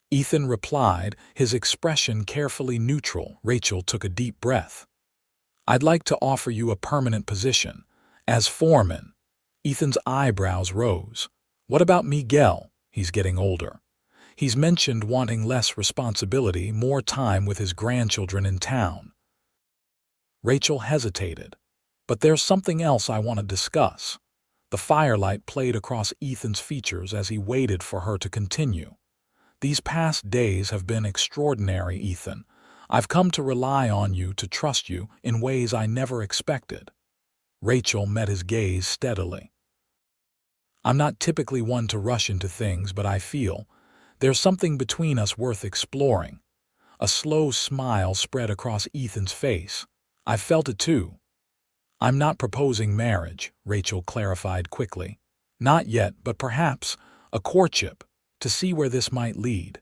Ethan replied, his expression carefully neutral. Rachel took a deep breath. "I'd like to offer you a permanent position as foreman." Ethan's eyebrows rose. "What about Miguel? He's getting older. He's mentioned wanting less responsibility, more time with his grandchildren in town." Rachel hesitated. "But there's something else I want to discuss." The firelight played across Ethan's features as he waited for her to continue. "These past days have been extraordinary, Ethan. I've come to rely on you, to trust you in ways I never expected." Rachel met his gaze steadily. "I'm not typically one to rush into things, but I feel there's something between us worth exploring." A slow smile spread across Ethan's face. "I've felt it too." "I'm not proposing marriage," Rachel clarified quickly. "Not yet, but perhaps a courtship, to see where this might lead."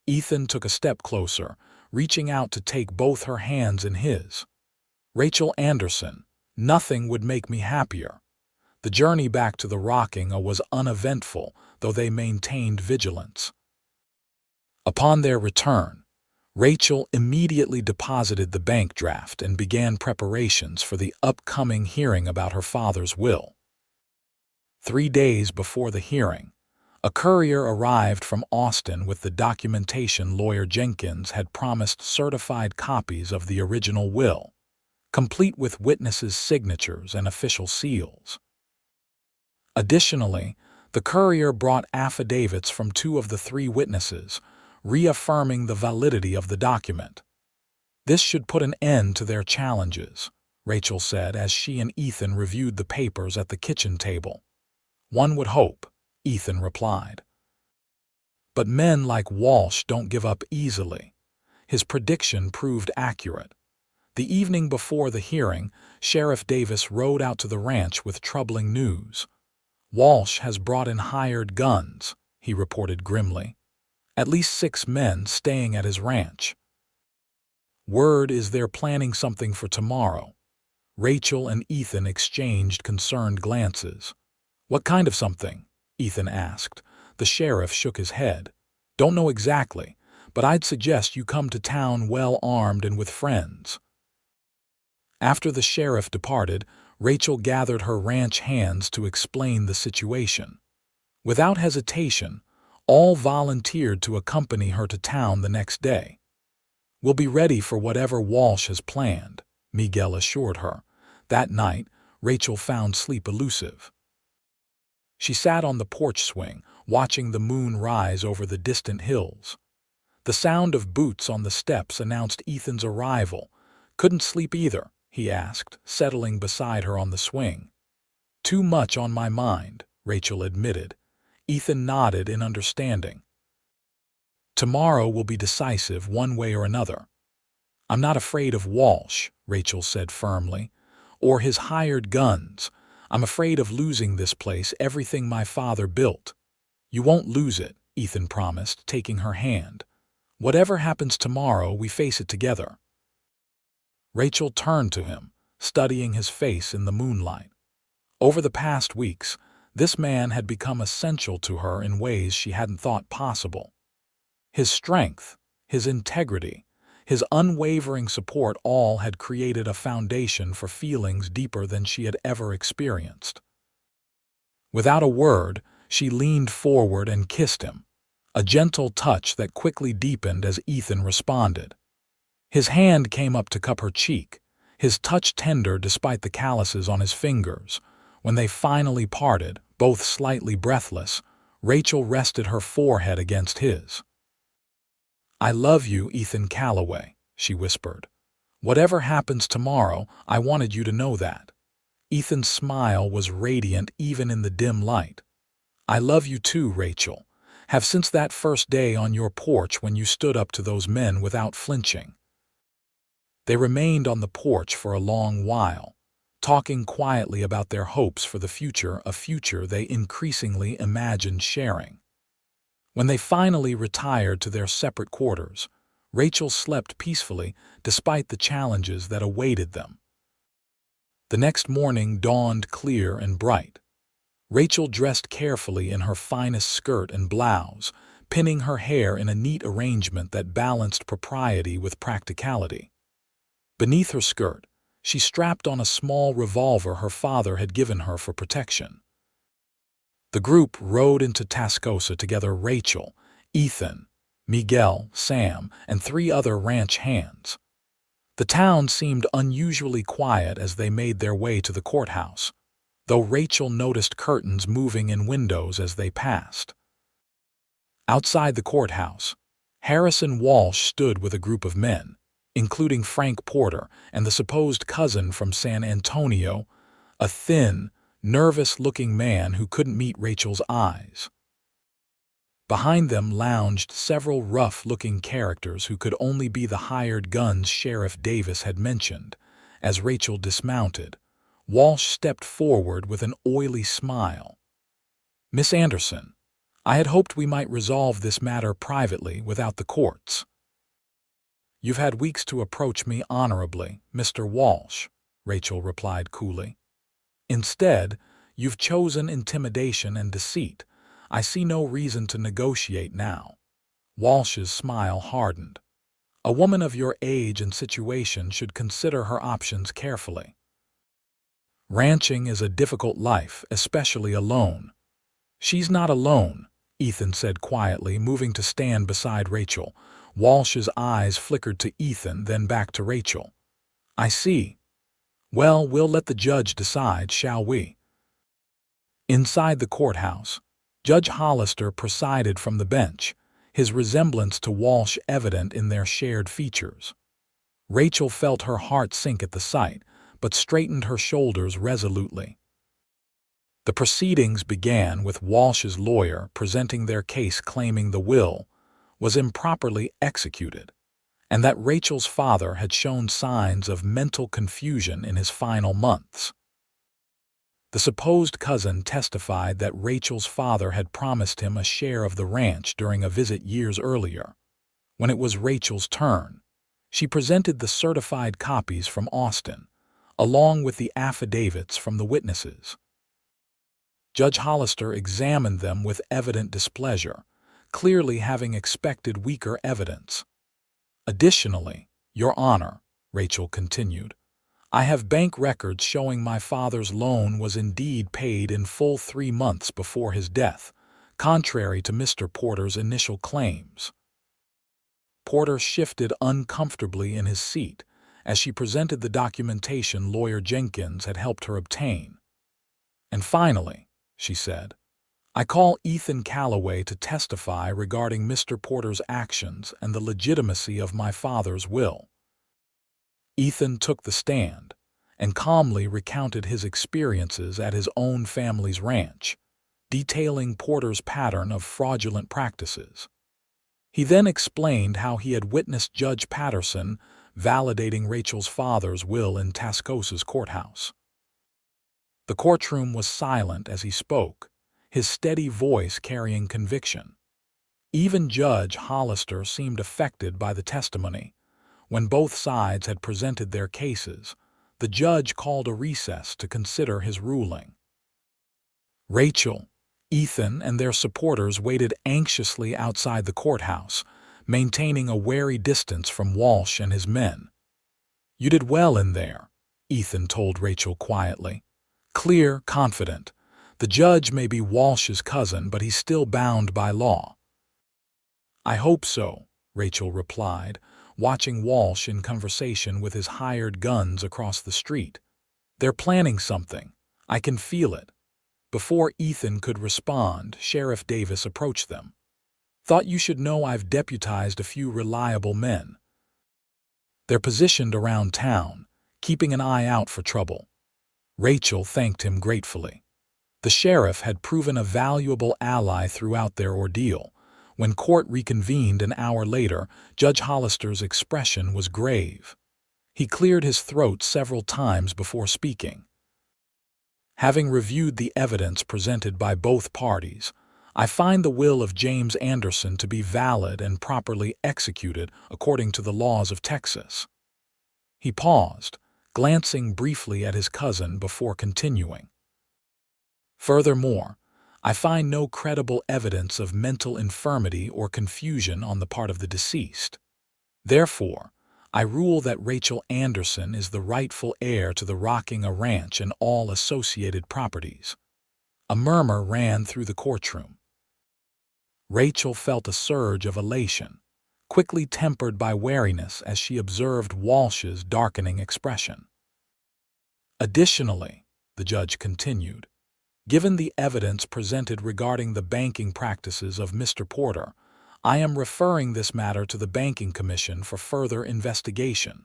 Ethan took a step closer, reaching out to take both her hands in his. "Rachel Anderson, nothing would make me happier." The journey back to the Rockinga was uneventful, though they maintained vigilance. Upon their return, Rachel immediately deposited the bank draft and began preparations for the upcoming hearing about her father's will. 3 days before the hearing, a courier arrived from Austin with the documentation lawyer Jenkins had promised certified copies of the original will, complete with witnesses' signatures and official seals. Additionally, the courier brought affidavits from 2 of the 3 witnesses, reaffirming the validity of the document. "This should put an end to their challenges," Rachel said as she and Ethan reviewed the papers at the kitchen table. "One would hope," Ethan replied. But men like Walsh don't give up easily. His prediction proved accurate. The evening before the hearing, Sheriff Davis rode out to the ranch with troubling news. "Walsh has brought in hired guns," he reported grimly. "At least 6 men staying at his ranch. Word is they're planning something for tomorrow." Rachel and Ethan exchanged concerned glances. "What kind of something?" Ethan asked. The sheriff shook his head. "Don't know exactly, but I'd suggest you come to town well armed and with friends." After the sheriff departed, Rachel gathered her ranch hands to explain the situation. Without hesitation, all volunteered to accompany her to town the next day. "We'll be ready for whatever Walsh has planned," Miguel assured her. That night, Rachel found sleep elusive. She sat on the porch swing, watching the moon rise over the distant hills. The sound of boots on the steps announced Ethan's arrival. "Couldn't sleep either?" he asked, settling beside her on the swing. "Too much on my mind," Rachel admitted. Ethan nodded in understanding. "Tomorrow will be decisive one way or another." "I'm not afraid of Walsh," Rachel said firmly, "or his hired guns. I'm afraid of losing this place, everything my father built." "You won't lose it," Ethan promised, taking her hand. "Whatever happens tomorrow, we face it together." Rachel turned to him, studying his face in the moonlight. Over the past weeks, this man had become essential to her in ways she hadn't thought possible. His strength, his integrity, his unwavering support all had created a foundation for feelings deeper than she had ever experienced. Without a word, she leaned forward and kissed him, a gentle touch that quickly deepened as Ethan responded. His hand came up to cup her cheek, his touch tender despite the calluses on his fingers. When they finally parted, both slightly breathless, Rachel rested her forehead against his. "I love you, Ethan Calloway," she whispered. "Whatever happens tomorrow, I wanted you to know that." Ethan's smile was radiant even in the dim light. "I love you too, Rachel. Have since that first day on your porch when you stood up to those men without flinching." They remained on the porch for a long while, talking quietly about their hopes for the future, a future they increasingly imagined sharing. When they finally retired to their separate quarters, Rachel slept peacefully despite the challenges that awaited them. The next morning dawned clear and bright. Rachel dressed carefully in her finest skirt and blouse, pinning her hair in a neat arrangement that balanced propriety with practicality. Beneath her skirt, she strapped on a small revolver her father had given her for protection. The group rode into Tascosa together: Rachel, Ethan, Miguel, Sam, and 3 other ranch hands. The town seemed unusually quiet as they made their way to the courthouse, though Rachel noticed curtains moving in windows as they passed. Outside the courthouse, Harrison Walsh stood with a group of men, including Frank Porter and the supposed cousin from San Antonio, a thin, nervous-looking man who couldn't meet Rachel's eyes. Behind them lounged several rough-looking characters who could only be the hired guns Sheriff Davis had mentioned. As Rachel dismounted, Walsh stepped forward with an oily smile. "Miss Anderson, I had hoped we might resolve this matter privately without the courts." "You've had weeks to approach me honorably, Mr. Walsh," Rachel replied coolly. "Instead, you've chosen intimidation and deceit. I see no reason to negotiate now." Walsh's smile hardened. A woman of your age and situation should consider her options carefully. Ranching is a difficult life, especially alone. She's not alone, Ethan said quietly, moving to stand beside Rachel. Walsh's eyes flickered to Ethan, then back to Rachel. I see. Well, we'll let the judge decide, shall we? Inside the courthouse, Judge Hollister presided from the bench, his resemblance to Walsh evident in their shared features. Rachel felt her heart sink at the sight, but straightened her shoulders resolutely. The proceedings began with Walsh's lawyer presenting their case, claiming the will was improperly executed, and that Rachel's father had shown signs of mental confusion in his final months. The supposed cousin testified that Rachel's father had promised him a share of the ranch during a visit years earlier. When it was Rachel's turn, she presented the certified copies from Austin, along with the affidavits from the witnesses. Judge Hollister examined them with evident displeasure, clearly having expected weaker evidence. Additionally, Your Honor, Rachel continued, I have bank records showing my father's loan was indeed paid in full 3 months before his death, contrary to Mr. Porter's initial claims. Porter shifted uncomfortably in his seat as she presented the documentation lawyer Jenkins had helped her obtain. And finally, she said, I call Ethan Calloway to testify regarding Mr. Porter's actions and the legitimacy of my father's will. Ethan took the stand and calmly recounted his experiences at his own family's ranch, detailing Porter's pattern of fraudulent practices. He then explained how he had witnessed Judge Patterson validating Rachel's father's will in Tascosa's courthouse. The courtroom was silent as he spoke, his steady voice carrying conviction. Even Judge Hollister seemed affected by the testimony. When both sides had presented their cases, the judge called a recess to consider his ruling. Rachel, Ethan, and their supporters waited anxiously outside the courthouse, maintaining a wary distance from Walsh and his men. You did well in there, Ethan told Rachel quietly. Clear, confident. The judge may be Walsh's cousin, but he's still bound by law. I hope so, Rachel replied, watching Walsh in conversation with his hired guns across the street. They're planning something. I can feel it. Before Ethan could respond, Sheriff Davis approached them. Thought you should know I've deputized a few reliable men. They're positioned around town, keeping an eye out for trouble. Rachel thanked him gratefully. The sheriff had proven a valuable ally throughout their ordeal. When court reconvened an hour later, Judge Hollister's expression was grave. He cleared his throat several times before speaking. Having reviewed the evidence presented by both parties, I find the will of James Anderson to be valid and properly executed according to the laws of Texas. He paused, glancing briefly at his cousin before continuing. Furthermore, I find no credible evidence of mental infirmity or confusion on the part of the deceased. Therefore, I rule that Rachel Anderson is the rightful heir to the Rockinga Ranch and all associated properties. A murmur ran through the courtroom. Rachel felt a surge of elation, quickly tempered by wariness as she observed Walsh's darkening expression. Additionally, the judge continued, given the evidence presented regarding the banking practices of Mr. Porter, I am referring this matter to the Banking Commission for further investigation.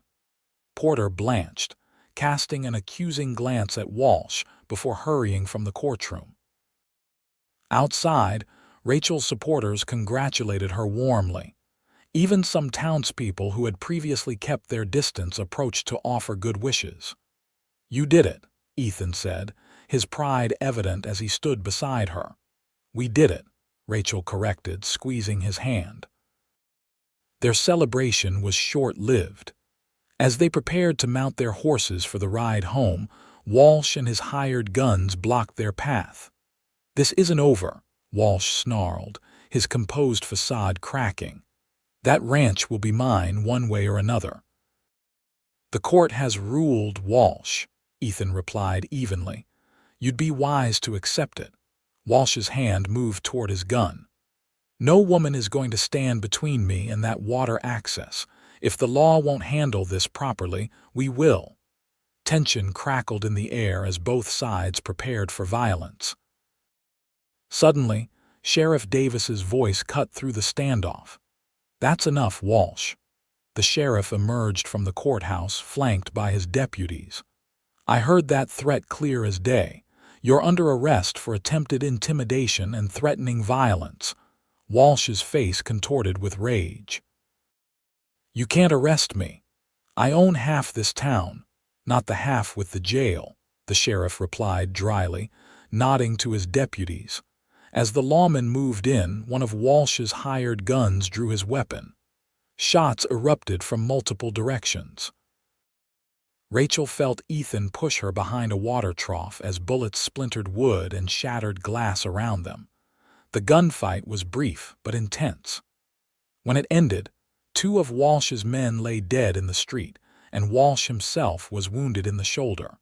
Porter blanched, casting an accusing glance at Walsh before hurrying from the courtroom. Outside, Rachel's supporters congratulated her warmly. Even some townspeople who had previously kept their distance approached to offer good wishes. You did it, Ethan said, his pride evident as he stood beside her. We did it, Rachel corrected, squeezing his hand. Their celebration was short-lived. As they prepared to mount their horses for the ride home, Walsh and his hired guns blocked their path. This isn't over, Walsh snarled, his composed facade cracking. That ranch will be mine one way or another." "The court has ruled, Walsh," Ethan replied evenly. "You'd be wise to accept it." Walsh's hand moved toward his gun. "No woman is going to stand between me and that water access. If the law won't handle this properly, we will." Tension crackled in the air as both sides prepared for violence. Suddenly, Sheriff Davis's voice cut through the standoff. "That's enough, Walsh." The sheriff emerged from the courthouse, flanked by his deputies. "I heard that threat clear as day. You're under arrest for attempted intimidation and threatening violence." Walsh's face contorted with rage. "You can't arrest me. I own half this town, not the half with the jail," the sheriff replied dryly, nodding to his deputies. As the lawman moved in, one of Walsh's hired guns drew his weapon. Shots erupted from multiple directions. Rachel felt Ethan push her behind a water trough as bullets splintered wood and shattered glass around them. The gunfight was brief but intense. When it ended, 2 of Walsh's men lay dead in the street, and Walsh himself was wounded in the shoulder.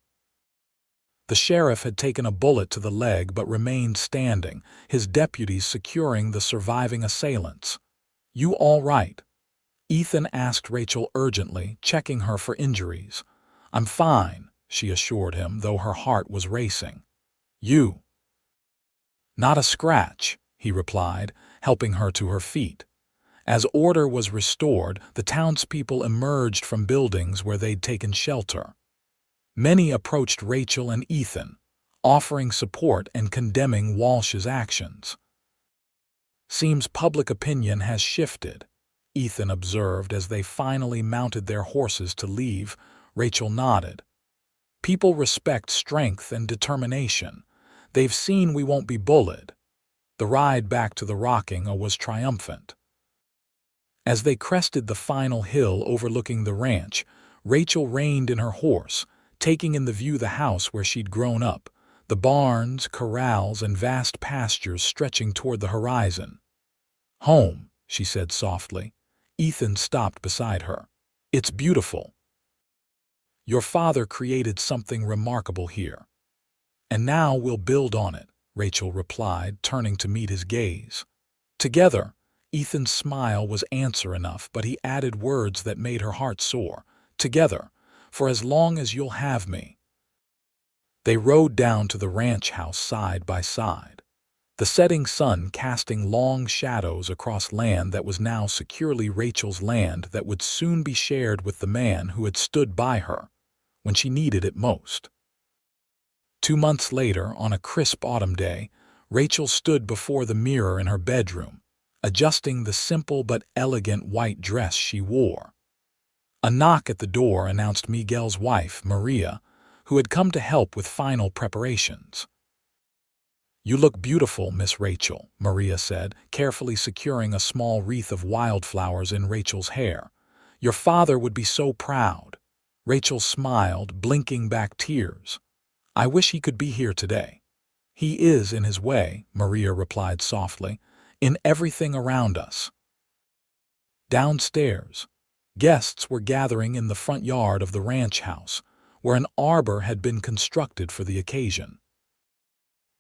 The sheriff had taken a bullet to the leg but remained standing, his deputies securing the surviving assailants. "You all right?" Ethan asked Rachel urgently, checking her for injuries. "I'm fine," she assured him, though her heart was racing. "You?" "Not a scratch," he replied, helping her to her feet. As order was restored, the townspeople emerged from buildings where they'd taken shelter. Many approached Rachel and Ethan, offering support and condemning Walsh's actions. "Seems public opinion has shifted," Ethan observed as they finally mounted their horses to leave. Rachel nodded. "People respect strength and determination. They've seen we won't be bullied." The ride back to the Rocking was triumphant. As they crested the final hill overlooking the ranch, Rachel reined in her horse, taking in the view the house where she'd grown up, the barns, corrals, and vast pastures stretching toward the horizon. "Home," she said softly. Ethan stopped beside her. "It's beautiful. Your father created something remarkable here. And now we'll build on it," Rachel replied, turning to meet his gaze. Together, Ethan's smile was answer enough, but he added words that made her heart soar. "Together, for as long as you'll have me." They rode down to the ranch house side by side, the setting sun casting long shadows across land that was now securely Rachel's land that would soon be shared with the man who had stood by her when she needed it most. 2 months later, on a crisp autumn day, Rachel stood before the mirror in her bedroom, adjusting the simple but elegant white dress she wore. A knock at the door announced Miguel's wife, Maria, who had come to help with final preparations. "You look beautiful, Miss Rachel," Maria said, carefully securing a small wreath of wildflowers in Rachel's hair. "Your father would be so proud." Rachel smiled, blinking back tears. "I wish he could be here today." "He is in his way," Maria replied softly, "in everything around us." Downstairs, guests were gathering in the front yard of the ranch house, where an arbor had been constructed for the occasion.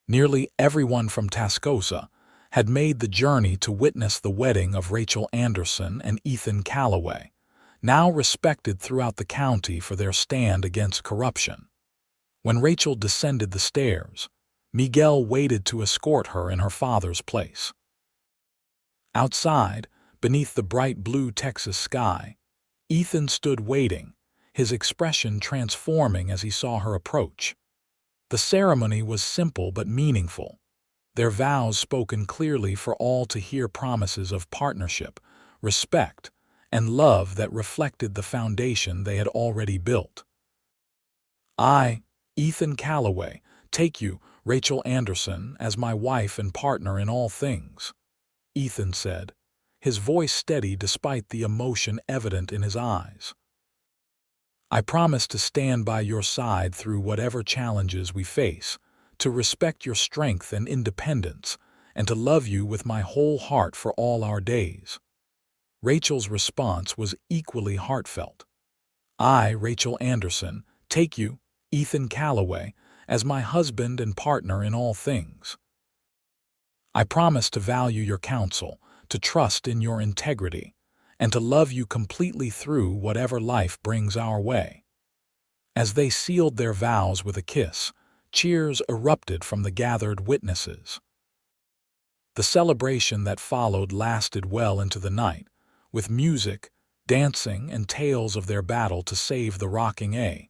Nearly everyone from Tascosa had made the journey to witness the wedding of Rachel Anderson and Ethan Calloway, now respected throughout the county for their stand against corruption. When Rachel descended the stairs, Miguel waited to escort her in her father's place. Outside, beneath the bright blue Texas sky, Ethan stood waiting, his expression transforming as he saw her approach. The ceremony was simple but meaningful, their vows spoken clearly for all to hear, promises of partnership, respect, and love that reflected the foundation they had already built. "I, Ethan Calloway, take you, Rachel Anderson, as my wife and partner in all things," Ethan said, his voice steady despite the emotion evident in his eyes. "I promise to stand by your side through whatever challenges we face, to respect your strength and independence, and to love you with my whole heart for all our days." Rachel's response was equally heartfelt. I, Rachel Anderson, take you, Ethan Calloway, as my husband and partner in all things. I promise to value your counsel, to trust in your integrity, and to love you completely through whatever life brings our way. As they sealed their vows with a kiss, cheers erupted from the gathered witnesses. The celebration that followed lasted well into the night, with music, dancing, and tales of their battle to save the rocking A.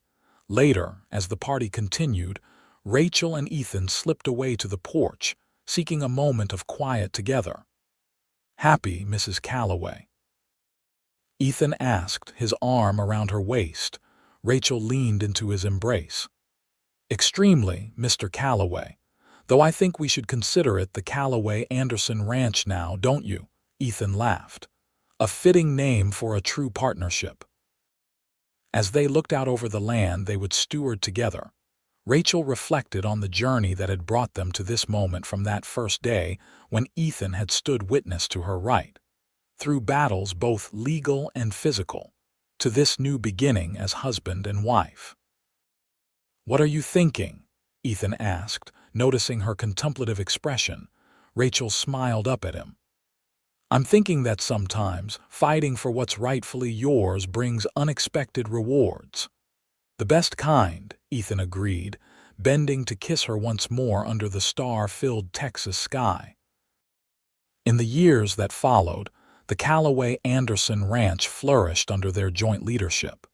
Later, as the party continued, Rachel and Ethan slipped away to the porch, seeking a moment of quiet together. "Happy, Mrs. Calloway?" Ethan asked, his arm around her waist. Rachel leaned into his embrace. "Extremely, Mr. Calloway. Though I think we should consider it the Calloway-Anderson Ranch now, don't you?" Ethan laughed. "A fitting name for a true partnership." As they looked out over the land they would steward together, Rachel reflected on the journey that had brought them to this moment, from that first day when Ethan had stood witness to her right, through battles both legal and physical, to this new beginning as husband and wife. "What are you thinking?" Ethan asked, noticing her contemplative expression. Rachel smiled up at him. "I'm thinking that sometimes fighting for what's rightfully yours brings unexpected rewards." "The best kind," Ethan agreed, bending to kiss her once more under the star-filled Texas sky. In the years that followed, the Calloway-Anderson Ranch flourished under their joint leadership.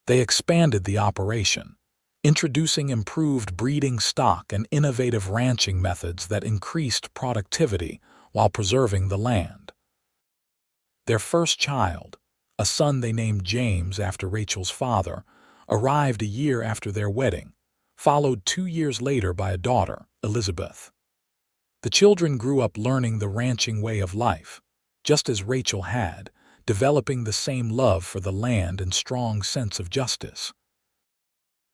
They expanded the operation, introducing improved breeding stock and innovative ranching methods that increased productivity while preserving the land. Their first child, a son they named James after Rachel's father, arrived a year after their wedding, followed 2 years later by a daughter, Elizabeth. The children grew up learning the ranching way of life, just as Rachel had, developing the same love for the land and strong sense of justice.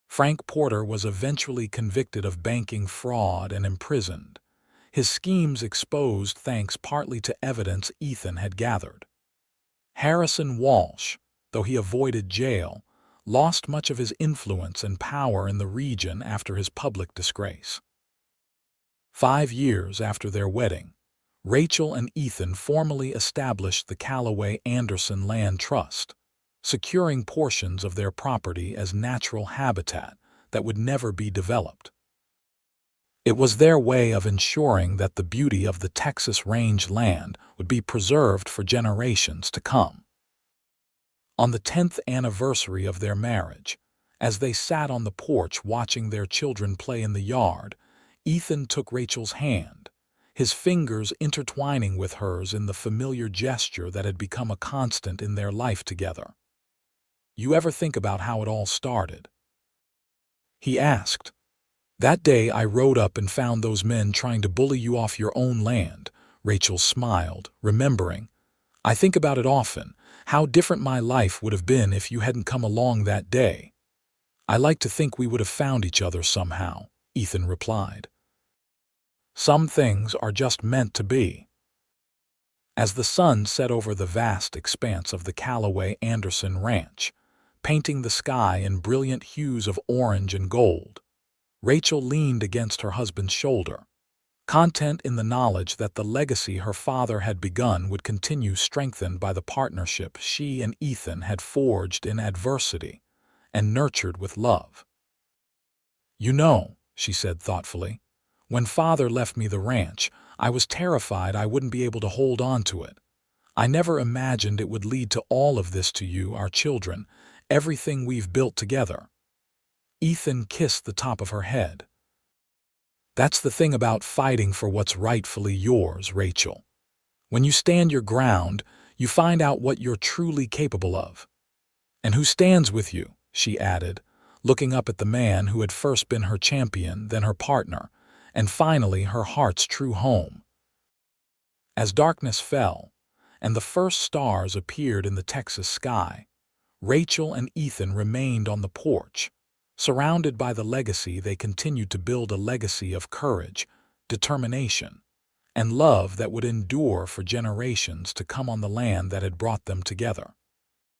Frank Porter was eventually convicted of banking fraud and imprisoned, his schemes exposed thanks partly to evidence Ethan had gathered. Harrison Walsh, though he avoided jail, lost much of his influence and power in the region after his public disgrace. 5 years after their wedding, Rachel and Ethan formally established the Calloway-Anderson Land Trust, securing portions of their property as natural habitat that would never be developed. It was their way of ensuring that the beauty of the Texas range land would be preserved for generations to come. On the 10th anniversary of their marriage, as they sat on the porch watching their children play in the yard, Ethan took Rachel's hand, his fingers intertwining with hers in the familiar gesture that had become a constant in their life together. "You ever think about how it all started?" he asked. "That day I rode up and found those men trying to bully you off your own land," Rachel smiled, remembering. "I think about it often, how different my life would have been if you hadn't come along that day." "I like to think we would have found each other somehow," Ethan replied. "Some things are just meant to be." As the sun set over the vast expanse of the Calloway-Anderson Ranch, painting the sky in brilliant hues of orange and gold, Rachel leaned against her husband's shoulder, content in the knowledge that the legacy her father had begun would continue, strengthened by the partnership she and Ethan had forged in adversity and nurtured with love. "You know," she said thoughtfully, "when Father left me the ranch, I was terrified I wouldn't be able to hold on to it. I never imagined it would lead to all of this, to you, our children, everything we've built together." Ethan kissed the top of her head. "That's the thing about fighting for what's rightfully yours, Rachel. When you stand your ground, you find out what you're truly capable of. And who stands with you," she added, looking up at the man who had first been her champion, then her partner, and finally her heart's true home. As darkness fell, and the first stars appeared in the Texas sky, Rachel and Ethan remained on the porch, surrounded by the legacy they continued to build, a legacy of courage, determination, and love that would endure for generations to come on the land that had brought them together.